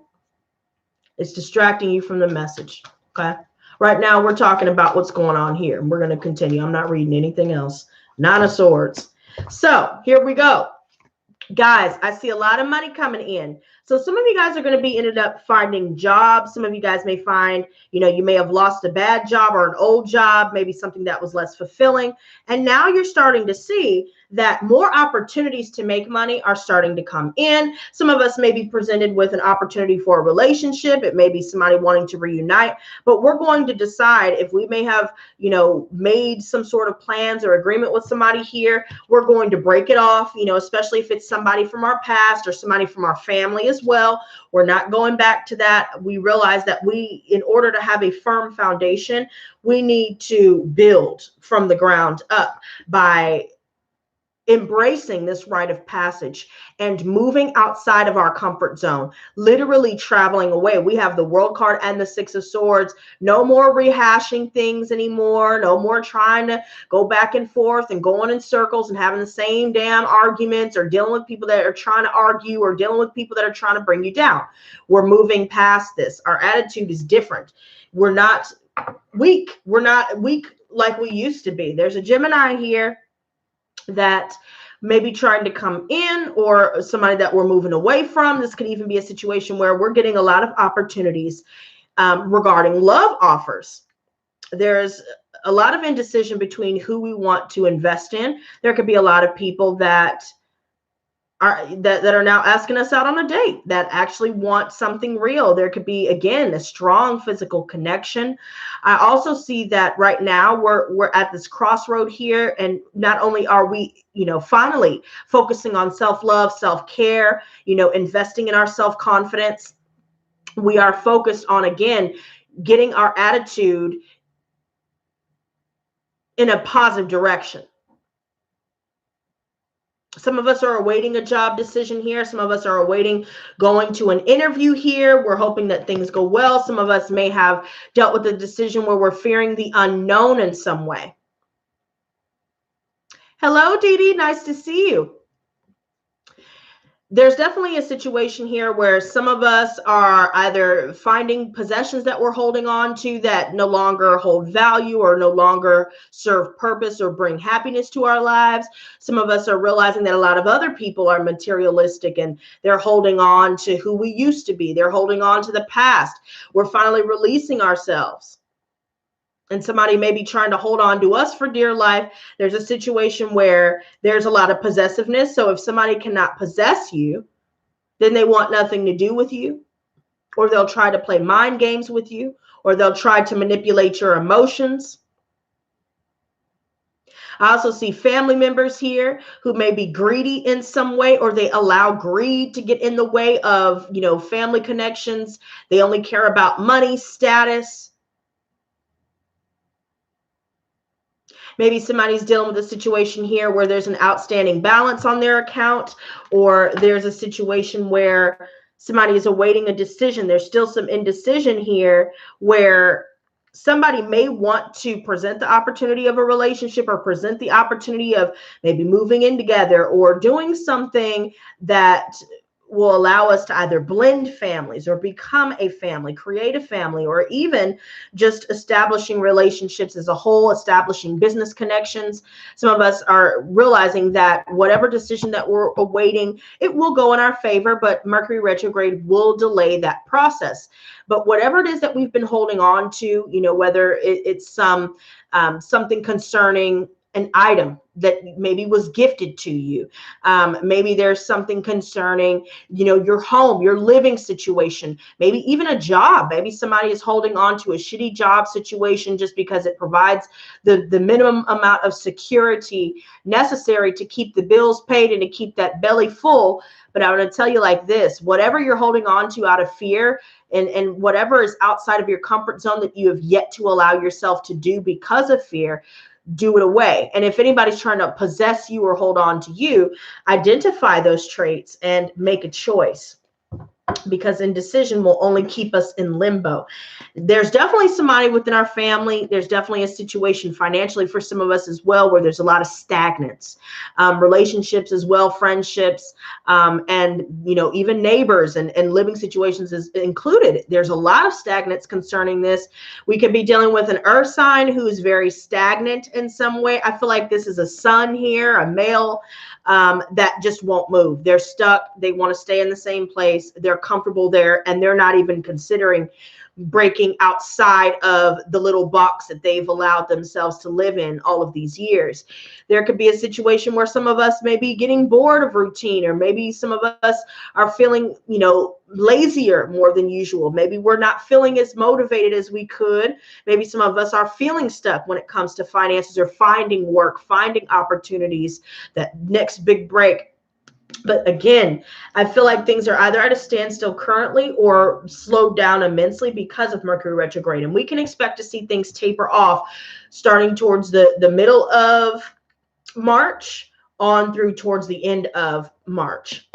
it's distracting you from the message. Okay. Right now, we're talking about what's going on here. And we're going to continue. I'm not reading anything else. Nine of Swords. So here we go. Guys, I see a lot of money coming in. So some of you guys are going to be ended up finding jobs. Some of you guys may find, you know, you may have lost a bad job or an old job, maybe something that was less fulfilling. And now you're starting to see that more opportunities to make money are starting to come in. Some of us may be presented with an opportunity for a relationship. It may be somebody wanting to reunite, but we're going to decide if we may have, you know, made some sort of plans or agreement with somebody here. We're going to break it off, you know, especially if it's somebody from our past or somebody from our family as well. We're not going back to that. We realize that in order to have a firm foundation, we need to build from the ground up by embracing this rite of passage and moving outside of our comfort zone, literally traveling away. We have the World card and the Six of Swords. No more rehashing things anymore. No more trying to go back and forth and going in circles and having the same damn arguments, or dealing with people that are trying to argue, or dealing with people that are trying to bring you down. We're moving past this. Our attitude is different. We're not weak. We're not weak like we used to be. There's a Gemini here that may be trying to come in, or somebody that we're moving away from. This could even be a situation where we're getting a lot of opportunities regarding love offers. There's a lot of indecision between who we want to invest in. There could be a lot of people that are now asking us out on a date, that actually want something real. There could be, again, a strong physical connection. I also see that right now we're at this crossroad here, and not only are we, finally focusing on self-love, self-care, investing in our self-confidence, we are focused on, again, getting our attitude in a positive direction. Some of us are awaiting a job decision here. Some of us are awaiting going to an interview here. We're hoping that things go well. Some of us may have dealt with a decision where we're fearing the unknown in some way. Hello, Dee Dee. Nice to see you. There's definitely a situation here where some of us are either finding possessions that we're holding on to that no longer hold value, or no longer serve purpose or bring happiness to our lives. Some of us are realizing that a lot of other people are materialistic and they're holding on to who we used to be. They're holding on to the past. We're finally releasing ourselves. And somebody may be trying to hold on to us for dear life. There's a situation where there's a lot of possessiveness. So if somebody cannot possess you, then they want nothing to do with you, or they'll try to play mind games with you, or they'll try to manipulate your emotions. I also see family members here who may be greedy in some way, or they allow greed to get in the way of, family connections. They only care about money, status. Maybe somebody's dealing with a situation here where there's an outstanding balance on their account, or there's a situation where somebody is awaiting a decision. There's still some indecision here where somebody may want to present the opportunity of a relationship, or present the opportunity of maybe moving in together, or doing something that will allow us to either blend families or become a family, create a family, or even just establishing relationships as a whole, establishing business connections. Some of us are realizing that whatever decision that we're awaiting, it will go in our favor, but Mercury retrograde will delay that process. But whatever it is that we've been holding on to, whether it's something concerning an item that maybe was gifted to you. Maybe there's something concerning, your home, your living situation, maybe even a job. Maybe somebody is holding on to a shitty job situation just because it provides the minimum amount of security necessary to keep the bills paid and to keep that belly full. But I want to tell you like this: whatever you're holding on to out of fear, and whatever is outside of your comfort zone that you have yet to allow yourself to do because of fear, do it away. And if anybody's trying to possess you or hold on to you, identify those traits and make a choice, because indecision will only keep us in limbo. There's definitely somebody within our family. There's definitely a situation financially for some of us as well, where there's a lot of stagnance, relationships as well, friendships, and, even neighbors and living situations is included. There's a lot of stagnance concerning this. We could be dealing with an earth sign who's very stagnant in some way. I feel like this is a sun here, a male, that just won't move. They're stuck. They want to stay in the same place. They're comfortable there, and they're not even considering breaking outside of the little box that they've allowed themselves to live in all of these years. There could be a situation where some of us may be getting bored of routine, or maybe some of us are feeling, lazier more than usual. Maybe we're not feeling as motivated as we could. Maybe some of us are feeling stuck when it comes to finances, or finding work, finding opportunities, that next big break. But again, I feel like things are either at a standstill currently or slowed down immensely because of Mercury retrograde. And we can expect to see things taper off starting towards the middle of March, on through towards the end of March.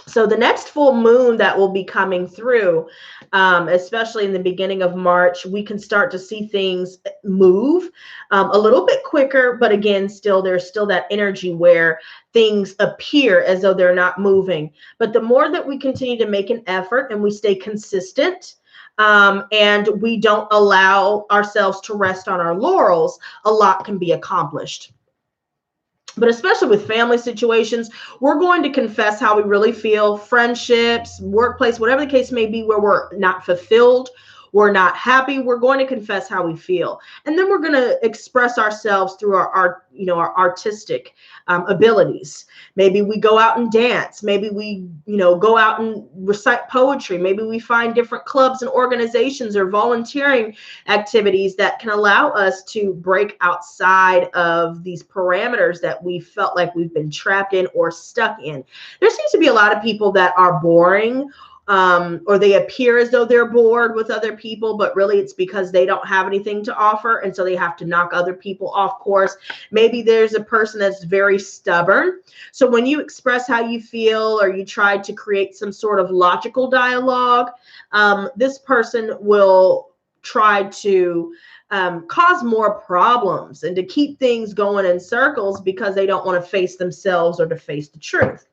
So the next full moon that will be coming through, especially in the beginning of March, we can start to see things move a little bit quicker. But again, there's still that energy where things appear as though they're not moving. But the more that we continue to make an effort and we stay consistent, and we don't allow ourselves to rest on our laurels, a lot can be accomplished. But especially with family situations, we're going to confess how we really feel. Friendships, workplace, whatever the case may be, where we're not fulfilled, we're not happy, we're going to confess how we feel. And then we're going to express ourselves through our artistic abilities. Maybe we go out and dance. Maybe we, go out and recite poetry. Maybe we find different clubs and organizations or volunteering activities that can allow us to break outside of these parameters that we felt like we've been trapped in or stuck in. There seems to be a lot of people that are boring, or they appear as though they're bored with other people, but really it's because they don't have anything to offer. And so they have to knock other people off course. Maybe there's a person that's very stubborn. So when you express how you feel, or you try to create some sort of logical dialogue, this person will try to cause more problems and to keep things going in circles because they don't want to face themselves or to face the truth.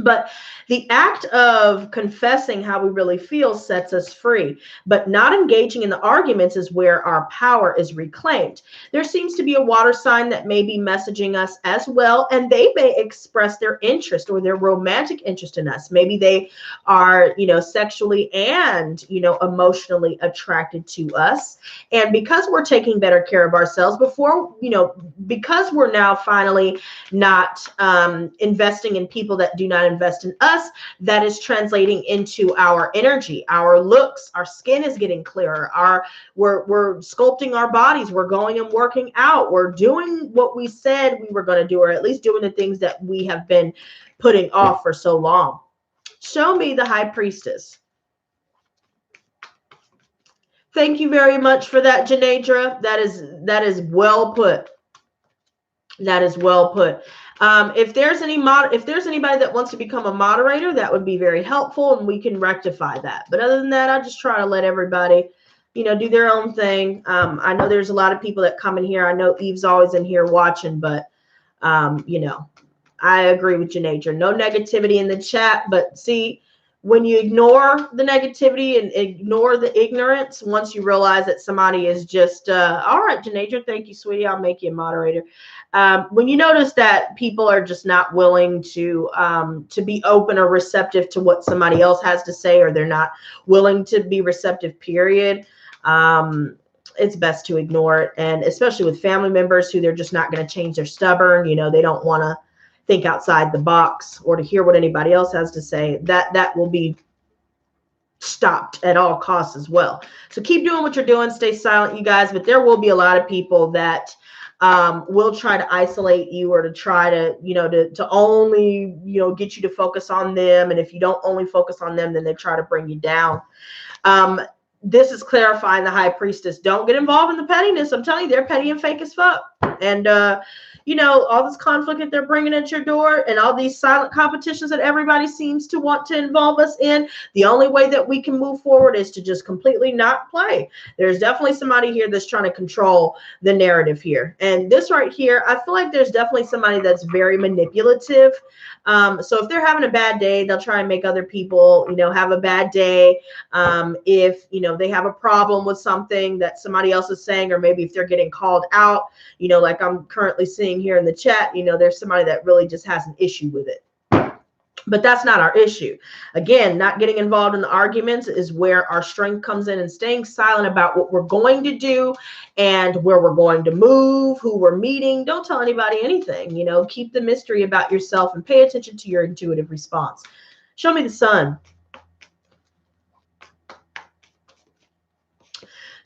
But the act of confessing how we really feel sets us free, but not engaging in the arguments is where our power is reclaimed. There seems to be a water sign that may be messaging us as well, and they may express their interest or their romantic interest in us. Maybe they are, sexually and, emotionally attracted to us. And because we're taking better care of ourselves because we're now finally not investing in people that do not invest in us, that is translating into our energy, our looks, our skin is getting clearer, we're sculpting our bodies, we're going and working out, we're doing what we said we were going to do, or at least doing the things that we have been putting off for so long. Show me the High Priestess. Thank you very much for that, Janedra. That is well put. That is well put. If there's anybody that wants to become a moderator, that would be very helpful, and we can rectify that. But other than that, I just try to let everybody, do their own thing. I know there's a lot of people that come in here. I know Eve's always in here watching, but I agree with Janedra. No negativity in the chat, but see, when you ignore the negativity and ignore the ignorance, once you realize that somebody is just, all right, Janedra, thank you, sweetie. I'll make you a moderator. When you notice that people are just not willing to be open or receptive to what somebody else has to say, or they're not willing to be receptive, period, it's best to ignore it. And especially with family members who they're just not going to change, they're stubborn, they don't want to think outside the box or to hear what anybody else has to say, that will be stopped at all costs as well. So keep doing what you're doing. Stay silent, you guys. But there will be a lot of people that will try to isolate you, or to try to, to only, get you to focus on them. And if you don't only focus on them, then they try to bring you down. This is clarifying the High Priestess. Don't get involved in the pettiness. I'm telling you, they're petty and fake as fuck. And, all this conflict that they're bringing at your door, and all these silent competitions that everybody seems to want to involve us in, the only way that we can move forward is to just completely not play. There's definitely somebody here that's trying to control the narrative here. And this right here, I feel like there's definitely somebody that's very manipulative. So if they're having a bad day, they'll try and make other people, have a bad day. If, they have a problem with something that somebody else is saying, or maybe if they're getting called out, like I'm currently seeing here in the chat, there's somebody that really just has an issue with it. But that's not our issue. Again, not getting involved in the arguments is where our strength comes in, and staying silent about what we're going to do and where we're going to move, who we're meeting. Don't tell anybody anything, keep the mystery about yourself and pay attention to your intuitive response. Show me the Sun.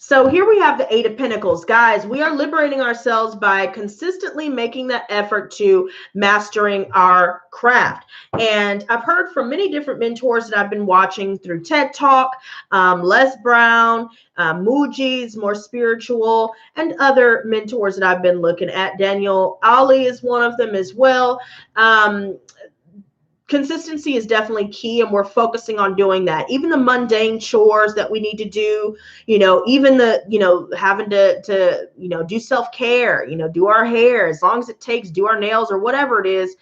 So here we have the Eight of Pentacles. Guys, we are liberating ourselves by consistently making that effort to mastering our craft. And I've heard from many different mentors that I've been watching through TED Talk, Les Brown, Muji's, More Spiritual, and other mentors that I've been looking at. Daniel Ali is one of them as well. Consistency is definitely key, and we're focusing on doing that. Even the mundane chores that we need to do, even the, having to do self-care, do our hair, as long as it takes, do our nails or whatever it is.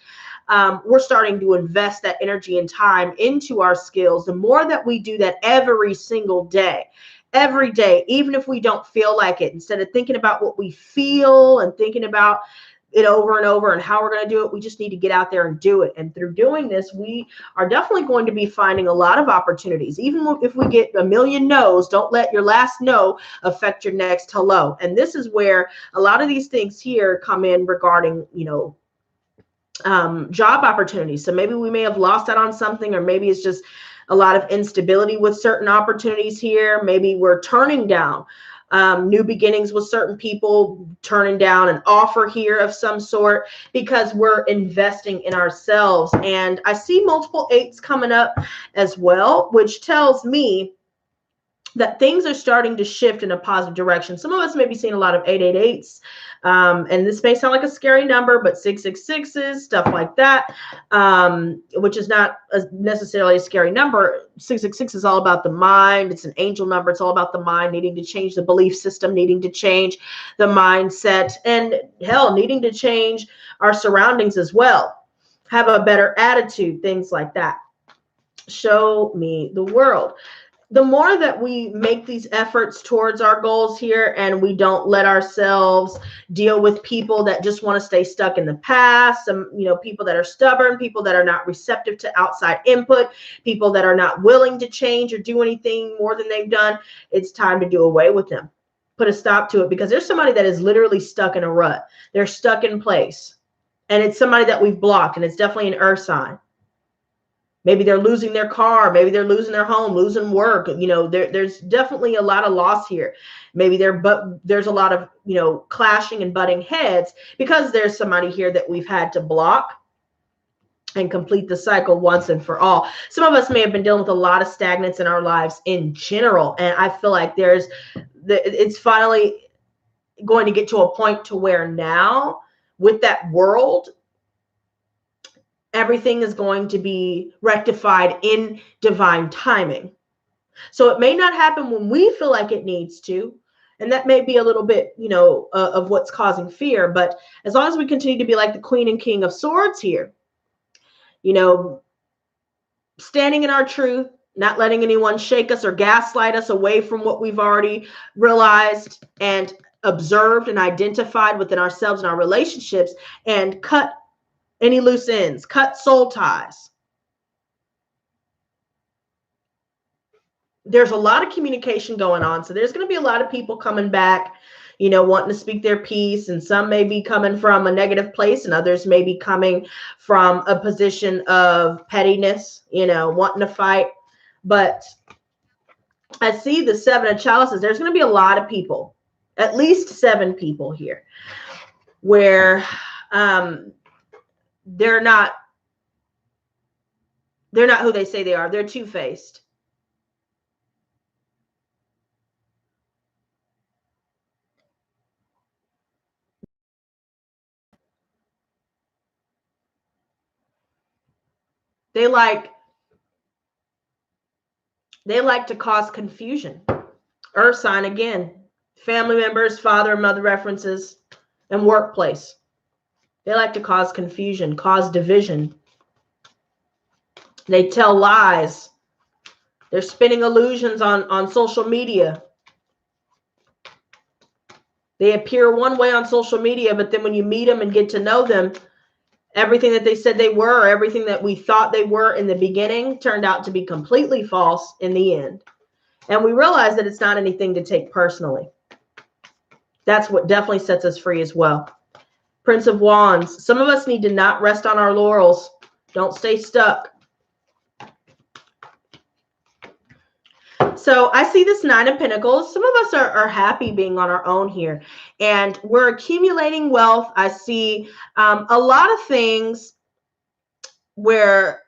We're starting to invest that energy and time into our skills. The more that we do that every single day, every day, even if we don't feel like it, instead of thinking about what we feel and thinking about it over and over and how we're going to do it, we just need to get out there and do it. And through doing this, we are definitely going to be finding a lot of opportunities. Even if we get a million no's, don't let your last no affect your next hello. And this is where a lot of these things here come in regarding, job opportunities. So maybe we may have lost out on something, or maybe it's just a lot of instability with certain opportunities here. Maybe we're turning down new beginnings with certain people, turning down an offer here of some sort because we're investing in ourselves. And I see multiple eights coming up as well, which tells me that things are starting to shift in a positive direction. Some of us may be seeing a lot of 888s. And this may sound like a scary number, but 666s, stuff like that, which is not necessarily a scary number. 666 is all about the mind. It's an angel number. It's all about the mind needing to change the belief system, needing to change the mindset, and hell, needing to change our surroundings as well. Have a better attitude, things like that. Show me the world. The more that we make these efforts towards our goals here, and we don't let ourselves deal with people that just want to stay stuck in the past, people that are stubborn, people that are not receptive to outside input, people that are not willing to change or do anything more than they've done, it's time to do away with them. Put a stop to it, because there's somebody that is literally stuck in a rut. They're stuck in place, and it's somebody that we've blocked, and it's definitely an earth sign. Maybe they're losing their car. Maybe they're losing their home, losing work. There's definitely a lot of loss here. Maybe there's a lot of, clashing and butting heads because there's somebody here that we've had to block and complete the cycle once and for all. Some of us may have been dealing with a lot of stagnance in our lives in general. And I feel like it's finally going to get to a point to where now with that world, everything is going to be rectified in divine timing. So it may not happen when we feel like it needs to. And that may be a little bit, of what's causing fear. But as long as we continue to be like the Queen and King of Swords here, standing in our truth, not letting anyone shake us or gaslight us away from what we've already realized and observed and identified within ourselves and our relationships, and cut any loose ends, cut soul ties. There's a lot of communication going on. So there's going to be a lot of people coming back, wanting to speak their piece. And some may be coming from a negative place, and others may be coming from a position of pettiness, wanting to fight. But I see the Seven of Chalices. There's going to be a lot of people, at least 7 people here, where they're not who they say they are. They're two-faced. They like to cause confusion. Earth sign again. Family members, father and mother references, and workplace. They like to cause confusion, cause division. They tell lies. They're spinning illusions on social media. They appear one way on social media, but then when you meet them and get to know them, everything that they said they were, or everything that we thought they were in the beginning, turned out to be completely false in the end. And we realize that it's not anything to take personally. That's what definitely sets us free as well. Prince of Wands. Some of us need to not rest on our laurels. Don't stay stuck. So I see this Nine of Pentacles. Some of us are happy being on our own here, and we're accumulating wealth. I see a lot of things where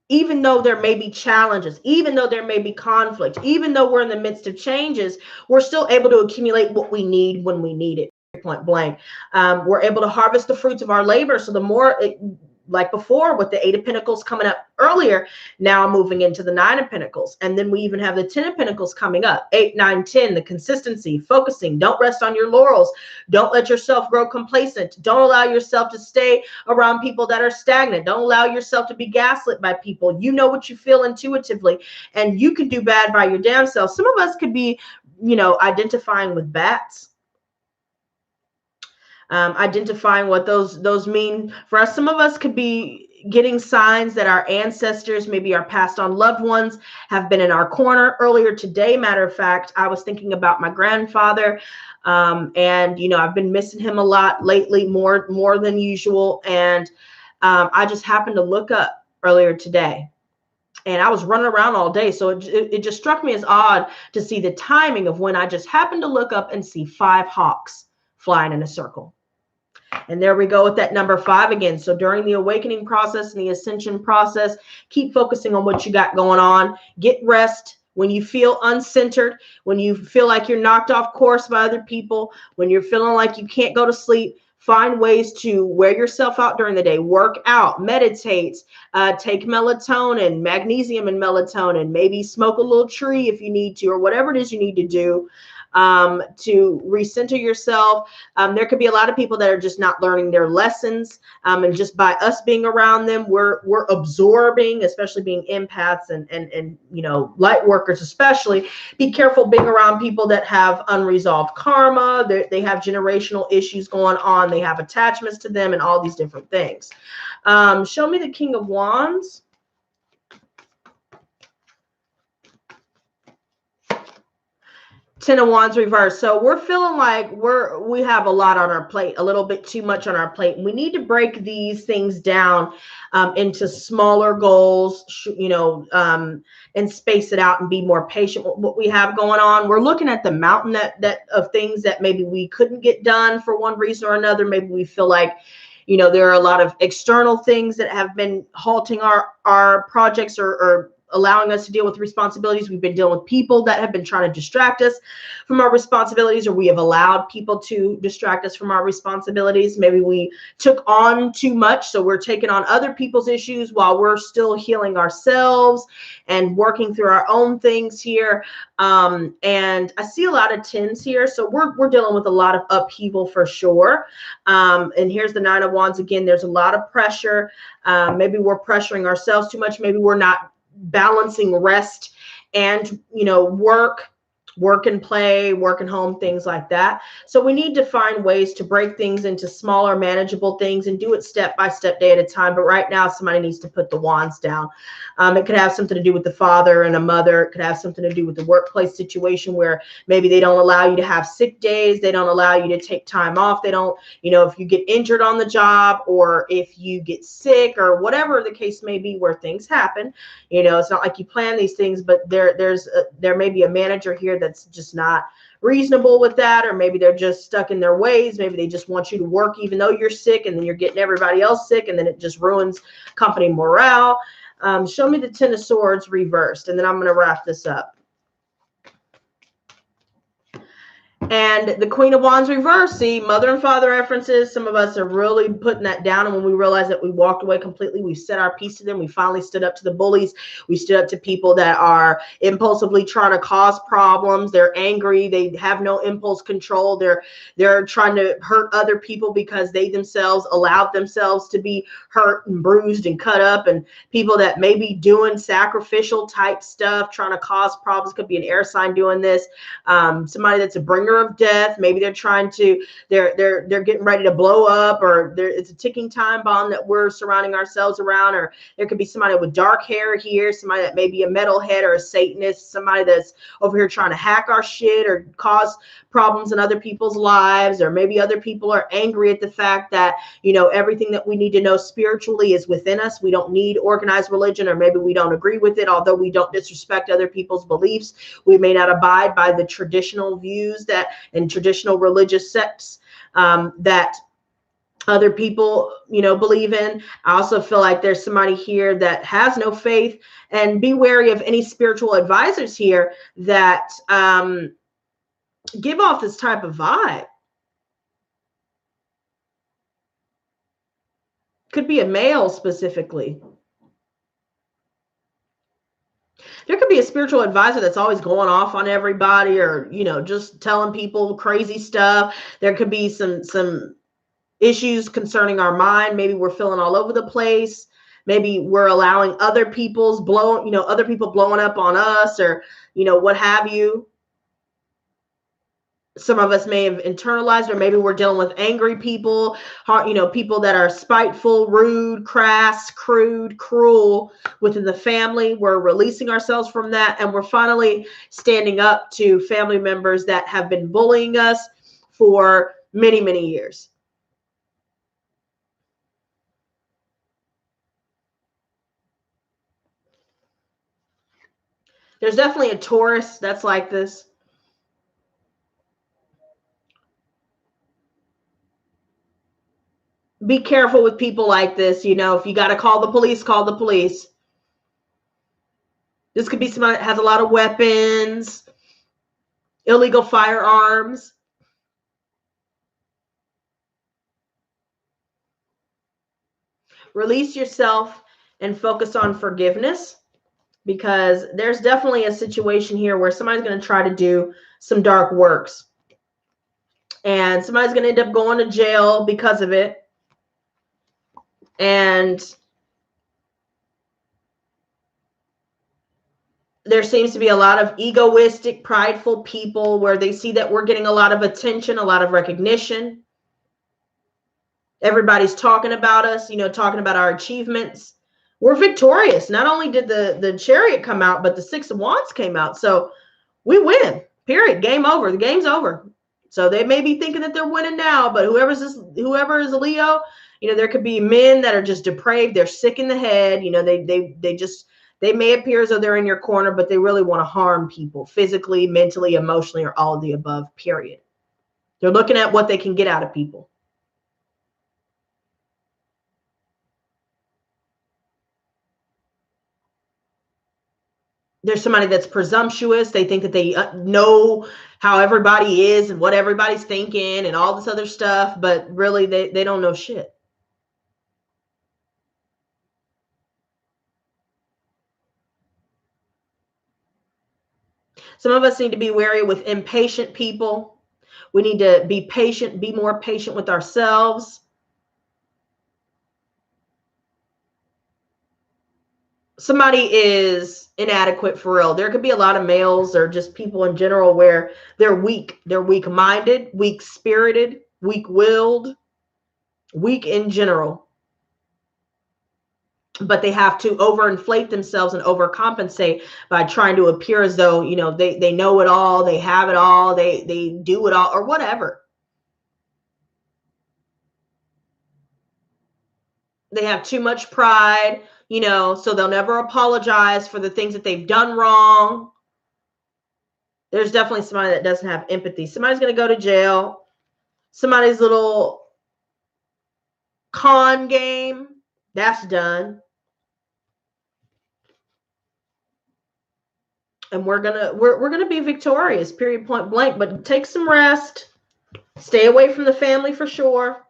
even though there may be challenges, even though there may be conflict, even though we're in the midst of changes, we're still able to accumulate what we need when we need it, point blank. We're able to harvest the fruits of our labor. So the more, like before with the Eight of Pentacles coming up earlier, now moving into the Nine of Pentacles. And then we even have the 10 of Pentacles coming up, 8, 9, 10, the consistency, focusing. Don't rest on your laurels. Don't let yourself grow complacent. Don't allow yourself to stay around people that are stagnant. Don't allow yourself to be gaslit by people. You know what you feel intuitively, and you can do bad by your damn self. Some of us could be, you know, identifying with bats. Identifying what those mean for us. Some of us could be getting signs that our ancestors, maybe our passed on loved ones, have been in our corner. Earlier today, matter of fact, I was thinking about my grandfather, and you know, I've been missing him a lot lately, more than usual, and I just happened to look up earlier today. And I was running around all day. So it just struck me as odd to see the timing of when I just happened to look up and see 5 hawks flying in a circle. And there we go with that number 5 again. So during the awakening process and the ascension process, keep focusing on what you got going on. Get rest. When you feel uncentered, when you feel like you're knocked off course by other people, when you're feeling like you can't go to sleep, find ways to wear yourself out during the day. Work out, meditate, take melatonin, magnesium and melatonin, maybe smoke a little tree if you need to, or whatever it is you need to do to recenter yourself. There could be a lot of people that are just not learning their lessons, and just by us being around them, we're absorbing, especially being empaths and you know, light workers especially. Be careful being around people that have unresolved karma. They have generational issues going on. They have attachments to them and all these different things. Show me the King of Wands. 10 of Wands reverse. So we're feeling like we have a lot on our plate, a little bit too much on our plate. We need to break these things down into smaller goals, you know, and space it out and be more patient with what we have going on. We're looking at the mountain that of things that maybe we couldn't get done for one reason or another. Maybe we feel like, you know, there are a lot of external things that have been halting our projects or allowing us to deal with responsibilities. We've been dealing with people that have been trying to distract us from our responsibilities, or we have allowed people to distract us from our responsibilities. Maybe we took on too much, so we're taking on other people's issues while we're still healing ourselves and working through our own things here. And I see a lot of 10s here, so we're dealing with a lot of upheaval for sure. And here's the 9 of Wands again. There's a lot of pressure. Maybe we're pressuring ourselves too much. Maybe we're not balancing rest and, you know, work and play, work and home, things like that. So we need to find ways to break things into smaller, manageable things and do it step by step, day at a time. But right now, somebody needs to put the wands down. It could have something to do with the father and a mother. It could have something to do with the workplace situation where maybe they don't allow you to have sick days. They don't allow you to take time off. They don't, you know, if you get injured on the job or if you get sick or whatever the case may be where things happen, you know, it's not like you plan these things, but there may be a manager here that's just not reasonable with that, or maybe they're just stuck in their ways. Maybe they just want you to work even though you're sick, and then you're getting everybody else sick, and then it just ruins company morale. Show me the 10 of Swords reversed, and then I'm going to wrap this up. And the Queen of Wands reversed. See, mother and father references. Some of us are really putting that down. And when we realize that we walked away completely, we've said our piece to them. We finally stood up to the bullies. We stood up to people that are impulsively trying to cause problems. They're angry. They have no impulse control. They're trying to hurt other people because they themselves allowed themselves to be hurt and bruised and cut up. And people that may be doing sacrificial type stuff, trying to cause problems. Could be an air sign doing this. Somebody that's a bringer bringer of death. Maybe they're trying to, they're getting ready to blow up, or it's a ticking time bomb that we're surrounding ourselves around. Or there could be somebody with dark hair here, somebody that may be a metalhead or a Satanist, somebody that's over here trying to hack our shit or cause problems in other people's lives. Or maybe other people are angry at the fact that, you know, everything that we need to know spiritually is within us. We don't need organized religion, or maybe we don't agree with it. Although we don't disrespect other people's beliefs, we may not abide by the traditional views that and traditional religious sects that other people, you know, believe in. I also feel like there's somebody here that has no faith, and be wary of any spiritual advisors here that give off this type of vibe. Could be a male specifically. There could be a spiritual advisor that's always going off on everybody, or, you know, just telling people crazy stuff. There could be some issues concerning our mind. Maybe we're feeling all over the place. Maybe we're allowing other people's other people blowing up on us, or, you know, what have you. Some of us may have internalized, or maybe we're dealing with angry people, you know, people that are spiteful, rude, crass, crude, cruel within the family. We're releasing ourselves from that, and we're finally standing up to family members that have been bullying us for many, many years. There's definitely a Taurus that's like this. Be careful with people like this. You know, if you got to call the police, call the police. This could be somebody that has a lot of weapons, illegal firearms. Release yourself and focus on forgiveness, because there's definitely a situation here where somebody's going to try to do some dark works, and somebody's going to end up going to jail because of it. And there seems to be a lot of egoistic, prideful people where they see that we're getting a lot of attention, a lot of recognition. Everybody's talking about us, you know, talking about our achievements. We're victorious. Not only did the Chariot come out, but the Six of Wands came out. So we win, period. Game over. The game's over. So they may be thinking that they're winning now, but whoever is a Leo, you know, there could be men that are just depraved. They're sick in the head. You know, they may appear as though they're in your corner, but they really want to harm people physically, mentally, emotionally, or all of the above, period. They're looking at what they can get out of people. There's somebody that's presumptuous. They think that they know how everybody is and what everybody's thinking and all this other stuff, but really they don't know shit. Some of us need to be wary with impatient people. We need to be patient, be more patient with ourselves. Somebody is inadequate for real. There could be a lot of males or just people in general where they're weak. They're weak-minded, weak-spirited, weak-willed, weak in general. But they have to overinflate themselves and overcompensate by trying to appear as though, you know, they know it all, they have it all, they do it all, or whatever. They have too much pride, you know, so they'll never apologize for the things that they've done wrong. There's definitely somebody that doesn't have empathy. Somebody's going to go to jail. Somebody's little con game, that's done. And we're gonna be victorious, period, point blank. But take some rest. Stay away from the family for sure.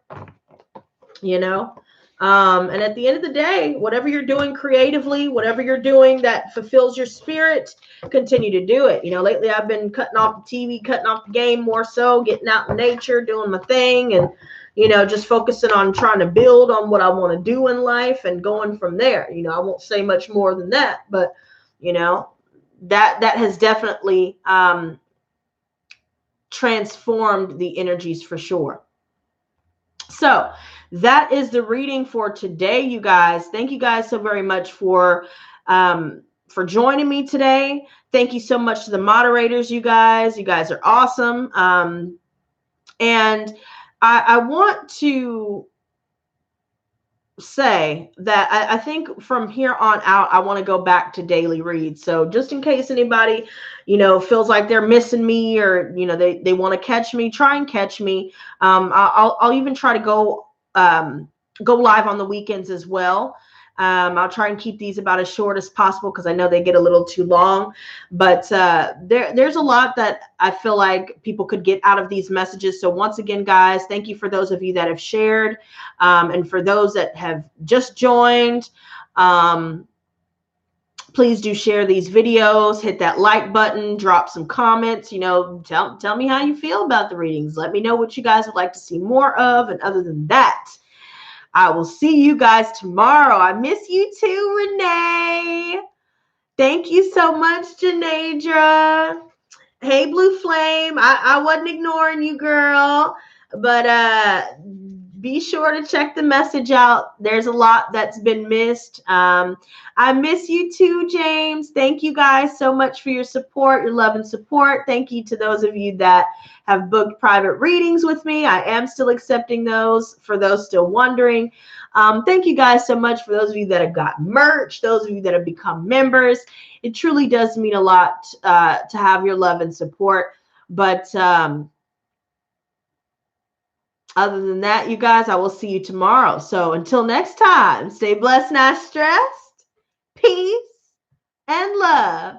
You know. And at the end of the day, whatever you're doing creatively, whatever you're doing that fulfills your spirit, continue to do it. You know, lately I've been cutting off the TV, cutting off the game more so, getting out in nature, doing my thing, and, you know, just focusing on trying to build on what I want to do in life and going from there. You know, I won't say much more than that, but, you know, that has definitely transformed the energies for sure. So that is the reading for today, you guys. Thank you guys so very much for joining me today. Thank you so much to the moderators, you guys. You guys are awesome. And I want to say that I think from here on out, I want to go back to daily reads. So just in case anybody, feels like they're missing me, or, they want to catch me, try and catch me. I'll even try to go live on the weekends as well. I'll try and keep these about as short as possible because I know they get a little too long. But there's a lot that I feel like people could get out of these messages. So once again, guys, thank you for those of you that have shared. And for those that have just joined, please do share these videos, hit that like button, drop some comments, tell me how you feel about the readings. Let me know what you guys would like to see more of. And other than that, I will see you guys tomorrow. I miss you too, Renee. Thank you so much, Janadra. Hey, Blue Flame. I wasn't ignoring you, girl. But be sure to check the message out. There's a lot that's been missed. I miss you too, James. Thank you guys so much for your support, your love and support. Thank you to those of you that have booked private readings with me. I am still accepting those for those still wondering. Thank you guys so much for those of you that have got merch, those of you that have become members. It truly does mean a lot to have your love and support. But other than that, you guys, I will see you tomorrow. So until next time, stay blessed, not stressed. Peace and love.